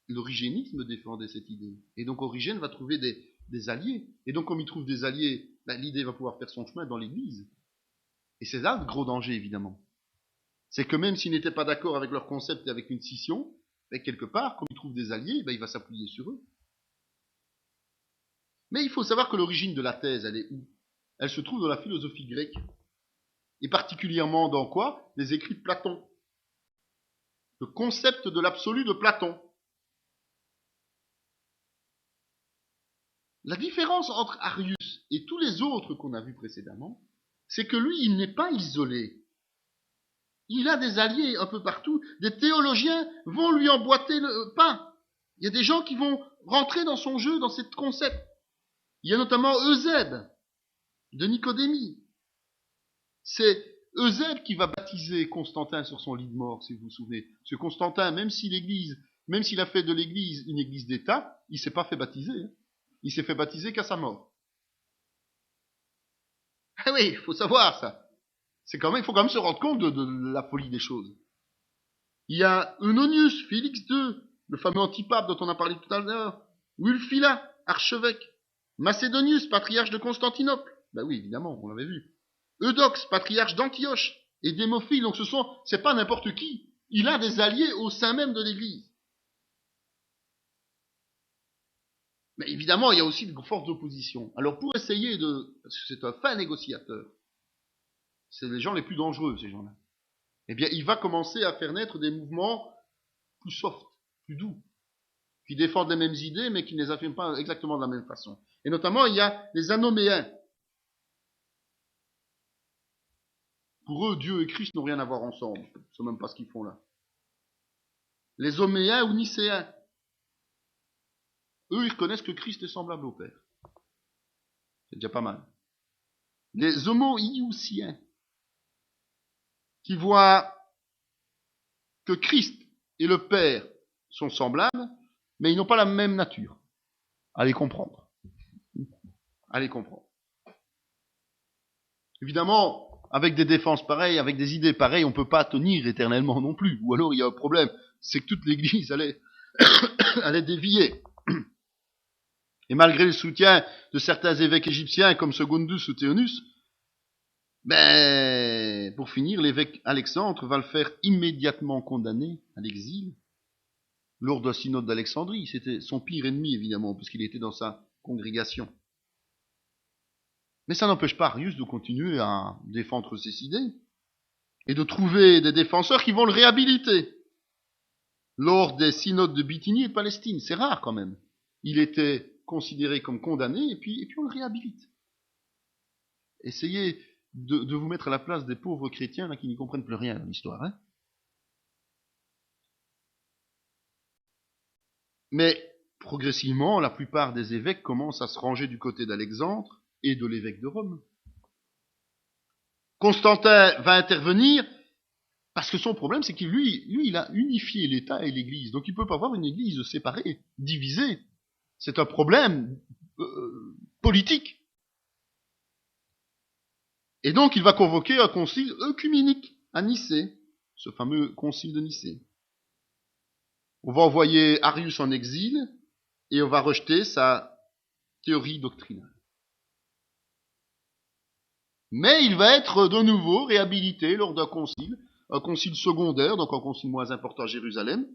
L'origénisme défendait cette idée. Et donc, Origène va trouver des alliés. Et donc, comme il trouve des alliés, l'idée va pouvoir faire son chemin dans l'Église. Et c'est là le gros danger, évidemment. C'est que même s'il n'était pas d'accord avec leur concept et avec une scission, quelque part, comme il trouve des alliés, il va s'appuyer sur eux. Mais il faut savoir que l'origine de la thèse, elle est où? Elle se trouve dans la philosophie grecque. Et particulièrement dans quoi? Les écrits de Platon. Le concept de l'absolu de Platon. La différence entre Arius et tous les autres qu'on a vus précédemment, c'est que lui, il n'est pas isolé. Il a des alliés un peu partout. Des théologiens vont lui emboîter le pain. Il y a des gens qui vont rentrer dans son jeu, dans ce concept. Il y a notamment Eusèbe de Nicodémie. C'est Eusèbe qui va baptiser Constantin sur son lit de mort, si vous vous souvenez. Parce que Constantin, même s'il a fait de l'Église une Église d'État, il s'est pas fait baptiser. Il s'est fait baptiser qu'à sa mort. Ah oui, il faut savoir ça. Il faut quand même se rendre compte de la folie des choses. Il y a Eunonius, Félix II, le fameux antipape dont on a parlé tout à l'heure, Wulfila, archevêque, Macédonius, patriarche de Constantinople. Ben oui, évidemment, on l'avait vu. Eudoxe, patriarche d'Antioche, et Démophile. Donc c'est pas n'importe qui. Il a des alliés au sein même de l'Église. Mais évidemment, il y a aussi de fortes oppositions. Alors pour essayer parce que c'est un fin négociateur, c'est les gens les plus dangereux, ces gens-là. Eh bien, il va commencer à faire naître des mouvements plus soft, plus doux, qui défendent les mêmes idées, mais qui ne les affirment pas exactement de la même façon. Et notamment, il y a les anoméens. Pour eux, Dieu et Christ n'ont rien à voir ensemble. Ils ne savent même pas ce qu'ils font là. Les homéens ou nicéens. Eux, ils reconnaissent que Christ est semblable au Père. C'est déjà pas mal. Les homoiousiens, qui voient que Christ et le Père sont semblables, mais ils n'ont pas la même nature. À les comprendre. À les comprendre. Évidemment, avec des défenses pareilles, avec des idées pareilles, on ne peut pas tenir éternellement non plus. Ou alors il y a un problème, c'est que toute l'Église allait dévier. Et malgré le soutien de certains évêques égyptiens comme Secundus ou Théonus, pour finir, l'évêque Alexandre va le faire immédiatement condamner à l'exil lors d'un synode d'Alexandrie. C'était son pire ennemi, évidemment, puisqu'il était dans sa congrégation. Mais ça n'empêche pas Arius de continuer à défendre ses idées et de trouver des défenseurs qui vont le réhabiliter lors des synodes de Bithynie et de Palestine. C'est rare quand même. Il était considéré comme condamné et puis on le réhabilite. Essayez de vous mettre à la place des pauvres chrétiens là, qui n'y comprennent plus rien dans l'histoire. Hein. Mais progressivement, la plupart des évêques commencent à se ranger du côté d'Alexandre et de l'évêque de Rome. Constantin va intervenir parce que son problème, c'est qu'il lui, il a unifié l'État et l'Église. Donc il ne peut pas avoir une Église séparée, divisée. C'est un problème politique. Et donc il va convoquer un concile œcuménique à Nicée, ce fameux concile de Nicée. On va envoyer Arius en exil et on va rejeter sa théorie doctrinale. Mais il va être de nouveau réhabilité lors d'un concile, un concile secondaire, donc un concile moins important à Jérusalem,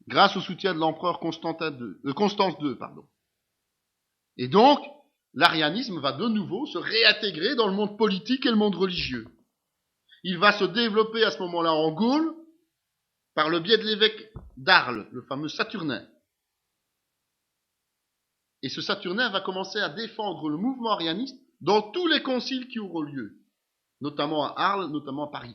grâce au soutien de l'empereur Constance II. Et donc, l'arianisme va de nouveau se réintégrer dans le monde politique et le monde religieux. Il va se développer à ce moment-là en Gaule, par le biais de l'évêque d'Arles, le fameux Saturnin. Et ce Saturnin va commencer à défendre le mouvement arianiste dans tous les conciles qui auront lieu, notamment à Arles, notamment à Paris.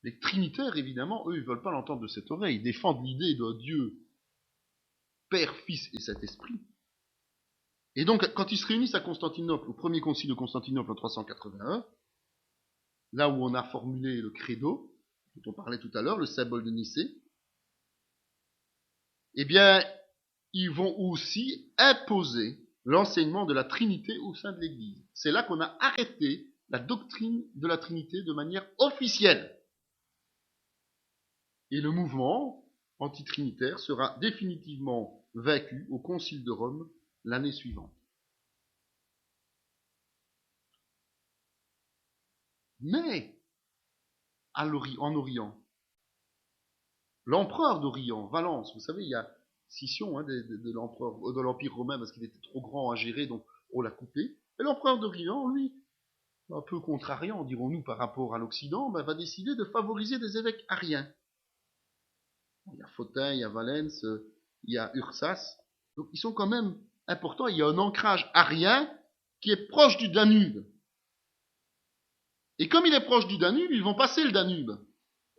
Les trinitaires, évidemment, eux, ils ne veulent pas l'entendre de cette oreille. Ils défendent l'idée d'un Dieu, Père, Fils et Saint-Esprit. Et donc, quand ils se réunissent à Constantinople, au premier concile de Constantinople en 381, là où on a formulé le credo, dont on parlait tout à l'heure, le symbole de Nicée, eh bien, ils vont aussi imposer l'enseignement de la Trinité au sein de l'Église. C'est là qu'on a arrêté la doctrine de la Trinité de manière officielle. Et le mouvement antitrinitaire sera définitivement vaincu au Concile de Rome l'année suivante. Mais, en Orient, l'empereur d'Orient, Valence, vous savez, il y a scission de l'Empire romain parce qu'il était trop grand à gérer, donc on l'a coupé. Et l'empereur d'Orient, lui, un peu contrariant, dirons-nous, par rapport à l'Occident, va décider de favoriser des évêques ariens. Il y a Photin, il y a Valence, il y a Ursas. Donc ils sont quand même importants. Il y a un ancrage arien qui est proche du Danube. Et comme il est proche du Danube, ils vont passer le Danube.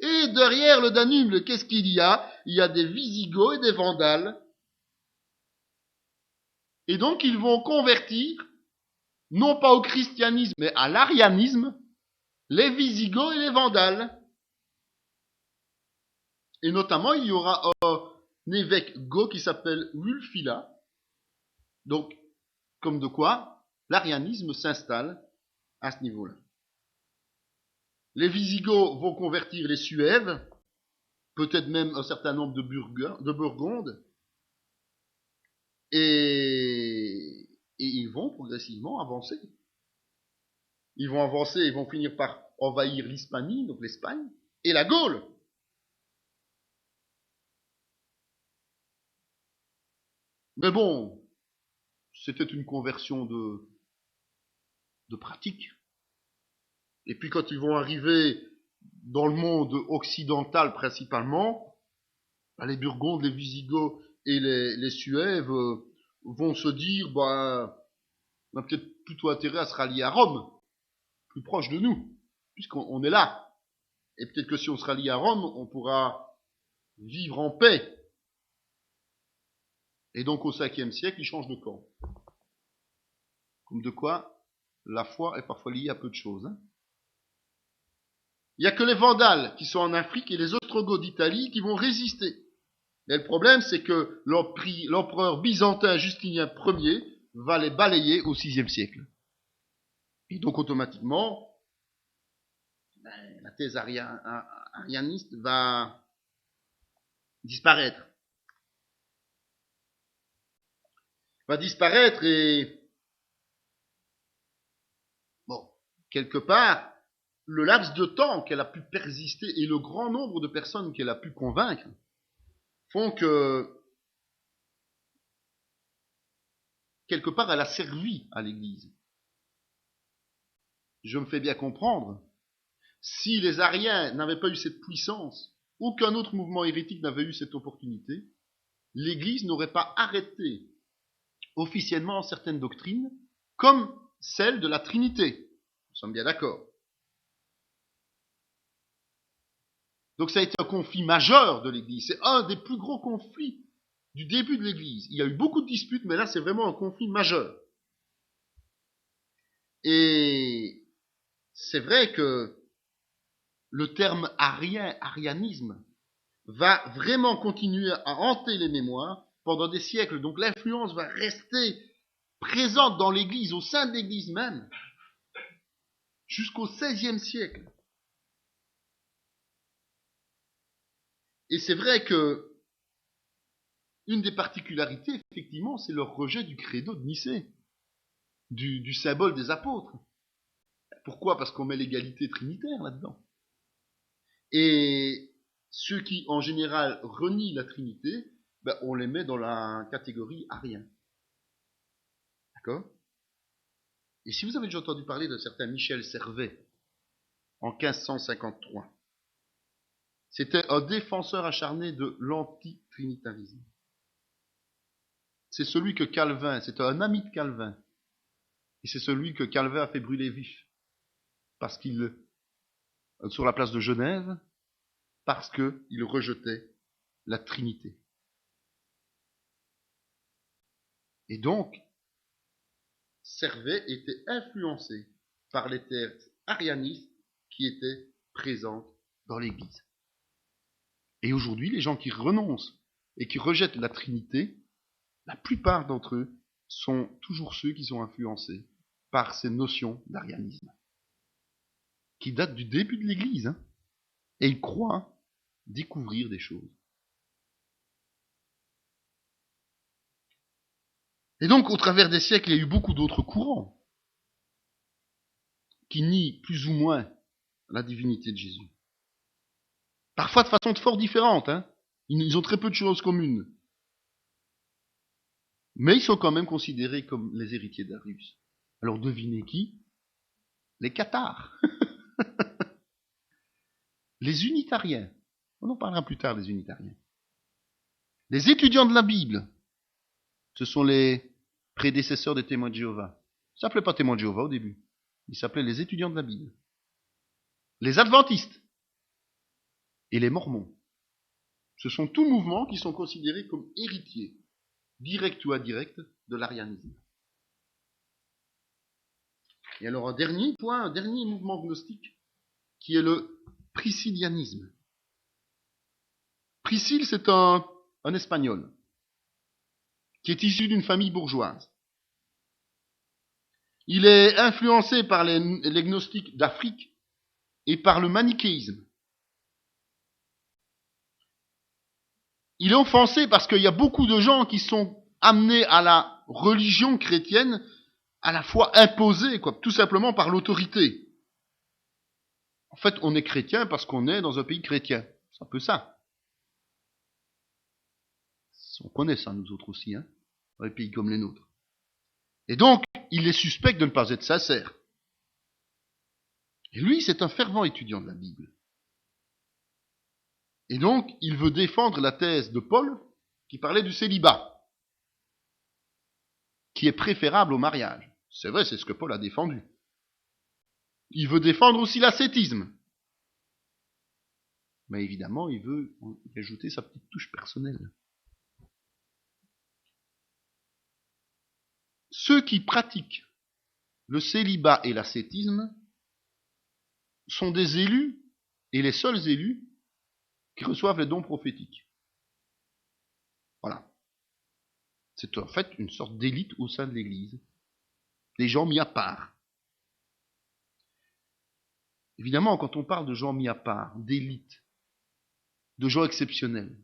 Et derrière le Danube, qu'est-ce qu'il y a? Il y a des Visigoths et des Vandales. Et donc ils vont convertir, non pas au christianisme, mais à l'arianisme, les Visigoths et les Vandales. Et notamment, il y aura un évêque goth qui s'appelle Wulfila. Donc, comme de quoi, l'arianisme s'installe à ce niveau-là. Les Visigoths vont convertir les Suèves, peut-être même un certain nombre de Burgondes, et ils vont progressivement avancer. Ils vont avancer, ils vont finir par envahir l'Hispanie, donc l'Espagne, et la Gaule. Mais bon, c'était une conversion de pratique. Et puis quand ils vont arriver dans le monde occidental principalement, les Burgondes, les Visigoths et les Suèves vont se dire, on a peut-être plutôt intérêt à se rallier à Rome, plus proche de nous, puisqu'on est là. Et peut-être que si on se rallie à Rome, on pourra vivre en paix. Et donc au 5e siècle, ils changent de camp. Comme de quoi, la foi est parfois liée à peu de choses. Il n'y a que les Vandales qui sont en Afrique et les Ostrogoths d'Italie qui vont résister. Mais le problème, c'est que l'empereur byzantin Justinien Ier va les balayer au 6e siècle. Et donc automatiquement, la thèse arianiste va disparaître. Et, bon, quelque part, le laps de temps qu'elle a pu persister et le grand nombre de personnes qu'elle a pu convaincre font que, quelque part, elle a servi à l'Église. Je me fais bien comprendre. Si les Ariens n'avaient pas eu cette puissance, aucun autre mouvement hérétique n'avait eu cette opportunité, l'Église n'aurait pas arrêté officiellement certaines doctrines, comme celle de la Trinité. Nous sommes bien d'accord. Donc ça a été un conflit majeur de l'Église. C'est un des plus gros conflits du début de l'Église. Il y a eu beaucoup de disputes, mais là c'est vraiment un conflit majeur. Et c'est vrai que le terme arianisme, va vraiment continuer à hanter les mémoires pendant des siècles. Donc l'influence va rester présente dans l'Église, au sein de l'Église même, jusqu'au XVIe siècle. Et c'est vrai que une des particularités, effectivement, c'est leur rejet du credo de Nicée, du symbole des apôtres. Pourquoi? Parce qu'on met l'égalité trinitaire là-dedans. Et ceux qui, en général, renient la Trinité, on les met dans la catégorie arien. D'accord? Et si vous avez déjà entendu parler d'un certain Michel Servet, en 1553, c'était un défenseur acharné de l'antitrinitarisme. C'est celui que Calvin, c'était un ami de Calvin, et c'est celui que Calvin a fait brûler vif, parce qu'il, sur la place de Genève, parce qu'il rejetait la Trinité. Et donc, Servet était influencé par les thèses arianistes qui étaient présentes dans l'Église. Et aujourd'hui, les gens qui renoncent et qui rejettent la Trinité, la plupart d'entre eux sont toujours ceux qui sont influencés par ces notions d'arianisme, qui datent du début de l'Église, hein, et ils croient découvrir des choses. Et donc, au travers des siècles, il y a eu beaucoup d'autres courants qui nient plus ou moins la divinité de Jésus. Parfois de façon fort différente, hein. Ils ont très peu de choses communes. Mais ils sont quand même considérés comme les héritiers d'Arius. Alors devinez qui? Les cathares. Les unitariens. On en parlera plus tard des unitariens. Les étudiants de la Bible. Ce sont les prédécesseurs des témoins de Jéhovah. Ils ne s'appelaient pas témoins de Jéhovah au début. Ils s'appelaient les étudiants de la Bible. Les adventistes. Et les mormons. Ce sont tous mouvements qui sont considérés comme héritiers, direct ou indirect, de l'arianisme. Et alors un dernier point, un dernier mouvement gnostique, qui est le priscillianisme. Priscille, c'est un Espagnol, qui est issu d'une famille bourgeoise. Il est influencé par les gnostiques d'Afrique et par le manichéisme. Il est offensé parce qu'il y a beaucoup de gens qui sont amenés à la religion chrétienne à la fois imposée, tout simplement par l'autorité. En fait, on est chrétien parce qu'on est dans un pays chrétien. C'est un peu ça. On connaît ça, nous autres aussi, hein, dans les pays comme les nôtres. Et donc, il est suspect de ne pas être sincère. Et lui, c'est un fervent étudiant de la Bible. Et donc, il veut défendre la thèse de Paul, qui parlait du célibat, qui est préférable au mariage. C'est vrai, c'est ce que Paul a défendu. Il veut défendre aussi l'ascétisme. Mais évidemment, il veut y ajouter sa petite touche personnelle. Ceux qui pratiquent le célibat et l'ascétisme sont des élus, et les seuls élus, qui reçoivent les dons prophétiques. Voilà. C'est en fait une sorte d'élite au sein de l'Église. Des gens mis à part. Évidemment, quand on parle de gens mis à part, d'élite, de gens exceptionnels,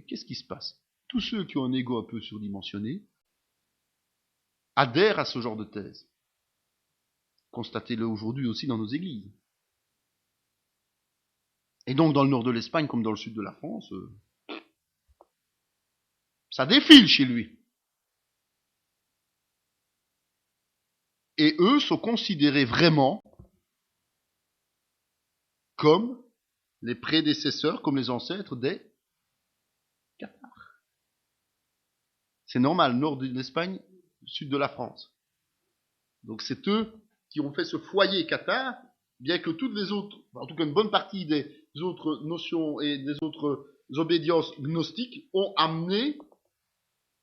qu'est-ce qui se passe? Tous ceux qui ont un ego un peu surdimensionné adhèrent à ce genre de thèse. Constatez-le aujourd'hui aussi dans nos églises. Et donc dans le nord de l'Espagne comme dans le sud de la France, ça défile chez lui. Et eux sont considérés vraiment comme les prédécesseurs, comme les ancêtres des cathares. C'est normal, nord de l'Espagne, sud de la France. Donc c'est eux qui ont fait ce foyer cathare, bien que toutes les autres, en tout cas une bonne partie des autres notions et des autres obédiences gnostiques ont amené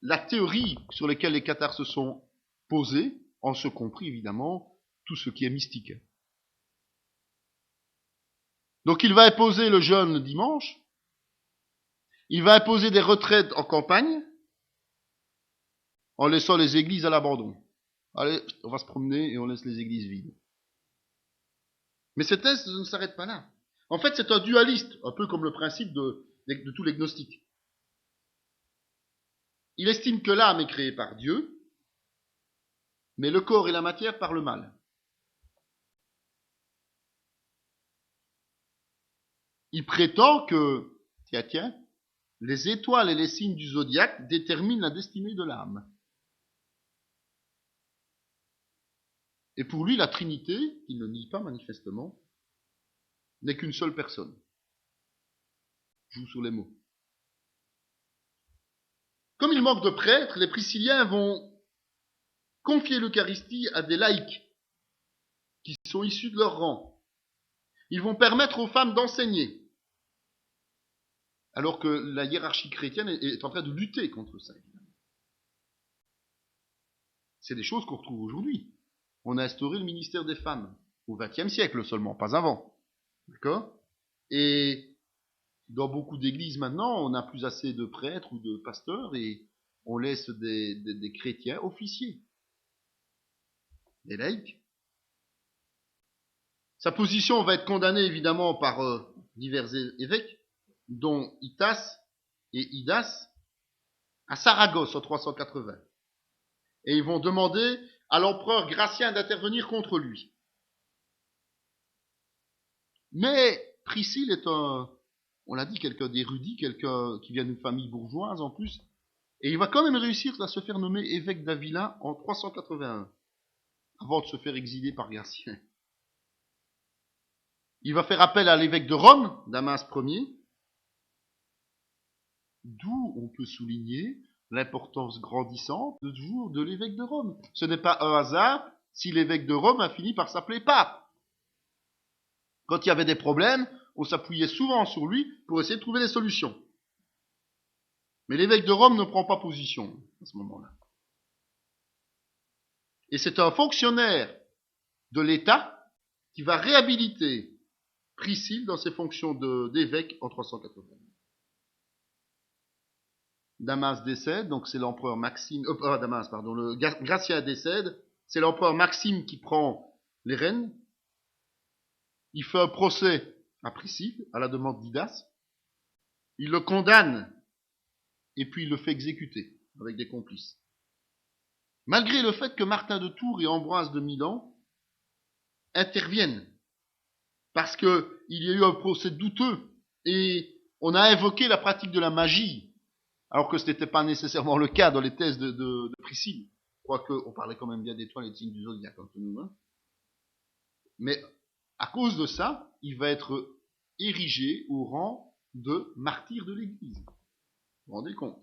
la théorie sur laquelle les cathares se sont posés, en ce compris évidemment tout ce qui est mystique. Donc il va imposer le jeûne le dimanche, il va imposer des retraites en campagne, en laissant les églises à l'abandon. Allez, on va se promener et on laisse les églises vides. Mais cette thèse ne s'arrête pas là. En fait, c'est un dualiste, un peu comme le principe de tous les gnostiques. Il estime que l'âme est créée par Dieu, mais le corps et la matière par le mal. Il prétend que, tiens, les étoiles et les signes du zodiaque déterminent la destinée de l'âme. Et pour lui, la Trinité, qu'il ne nie pas manifestement, n'est qu'une seule personne. Je joue sur les mots. Comme il manque de prêtres, les priscilliens vont confier l'Eucharistie à des laïcs qui sont issus de leur rang. Ils vont permettre aux femmes d'enseigner, alors que la hiérarchie chrétienne est en train de lutter contre ça. C'est des choses qu'on retrouve aujourd'hui. On a instauré le ministère des femmes au XXe siècle seulement, pas avant. D'accord? Et dans beaucoup d'églises maintenant, on n'a plus assez de prêtres ou de pasteurs et on laisse des chrétiens officiers, des laïcs. Sa position va être condamnée évidemment par divers évêques, dont Itas et Idas, à Saragosse en 380. Et ils vont demander à l'empereur Gratien d'intervenir contre lui. Mais Priscille est on l'a dit, quelqu'un d'érudit, quelqu'un qui vient d'une famille bourgeoise en plus, et il va quand même réussir à se faire nommer évêque d'Avila en 381, avant de se faire exiler par Gratien. Il va faire appel à l'évêque de Rome, Damas Ier, d'où on peut souligner l'importance grandissante de toujours de l'évêque de Rome. Ce n'est pas un hasard si l'évêque de Rome a fini par s'appeler pape. Quand il y avait des problèmes, on s'appuyait souvent sur lui pour essayer de trouver des solutions. Mais l'évêque de Rome ne prend pas position à ce moment-là. Et c'est un fonctionnaire de l'État qui va réhabiliter Priscille dans ses fonctions d'évêque en 380. Damas décède, donc c'est l'empereur Maxime, Gratien décède, c'est l'empereur Maxime qui prend les rênes. Il fait un procès à Priscille, à la demande d'Idas. Il le condamne, et puis il le fait exécuter, avec des complices. Malgré le fait que Martin de Tours et Ambroise de Milan interviennent, parce qu'il y a eu un procès douteux, et on a invoqué la pratique de la magie, alors que ce n'était pas nécessairement le cas dans les thèses de Priscille, quoique on parlait quand même bien d'étoiles et de signes du zodiaque entre nous. Hein. Mais à cause de ça, il va être érigé au rang de martyr de l'Église. Vous vous rendez compte?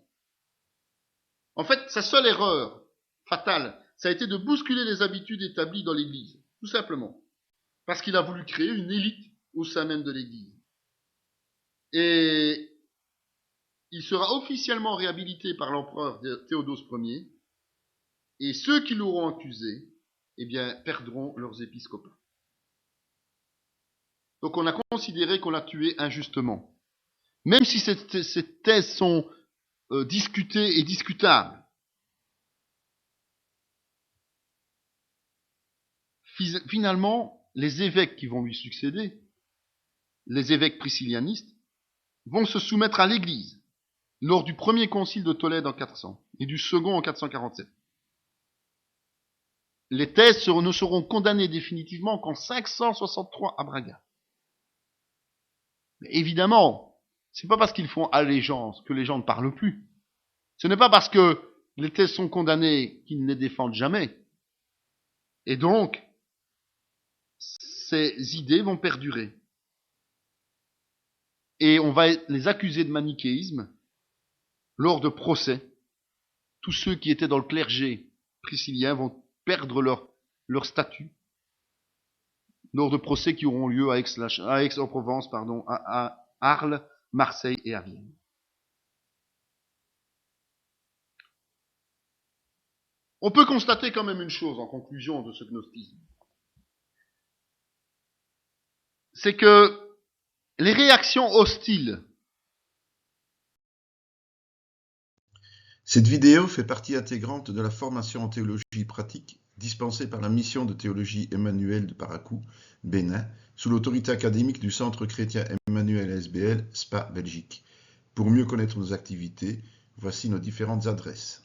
En fait, sa seule erreur fatale, ça a été de bousculer les habitudes établies dans l'Église, tout simplement. Parce qu'il a voulu créer une élite au sein même de l'Église. Et il sera officiellement réhabilité par l'empereur Théodose Ier, et ceux qui l'auront accusé, eh bien, perdront leurs épiscopats. Donc on a considéré qu'on l'a tué injustement. Même si ces thèses sont discutées et discutables. Finalement, les évêques qui vont lui succéder, les évêques priscillianistes, vont se soumettre à l'Église lors du premier concile de Tolède en 400 et du second en 447. Les thèses ne seront condamnées définitivement qu'en 563 à Braga. Mais évidemment, c'est pas parce qu'ils font allégeance que les gens ne parlent plus. Ce n'est pas parce que les thèses sont condamnées qu'ils ne les défendent jamais. Et donc, ces idées vont perdurer. Et on va les accuser de manichéisme lors de procès. Tous ceux qui étaient dans le clergé priscillien vont perdre leur statut lors de procès qui auront lieu à Aix-en-Provence, à Arles, Marseille et à Vienne. On peut constater quand même une chose en conclusion de ce gnostisme. C'est que les réactions hostiles. Cette vidéo fait partie intégrante de la formation en théologie pratique dispensée par la mission de théologie Emmanuel de Paracou, Bénin, sous l'autorité académique du Centre chrétien Emmanuel SBL, Spa, Belgique. Pour mieux connaître nos activités, voici nos différentes adresses.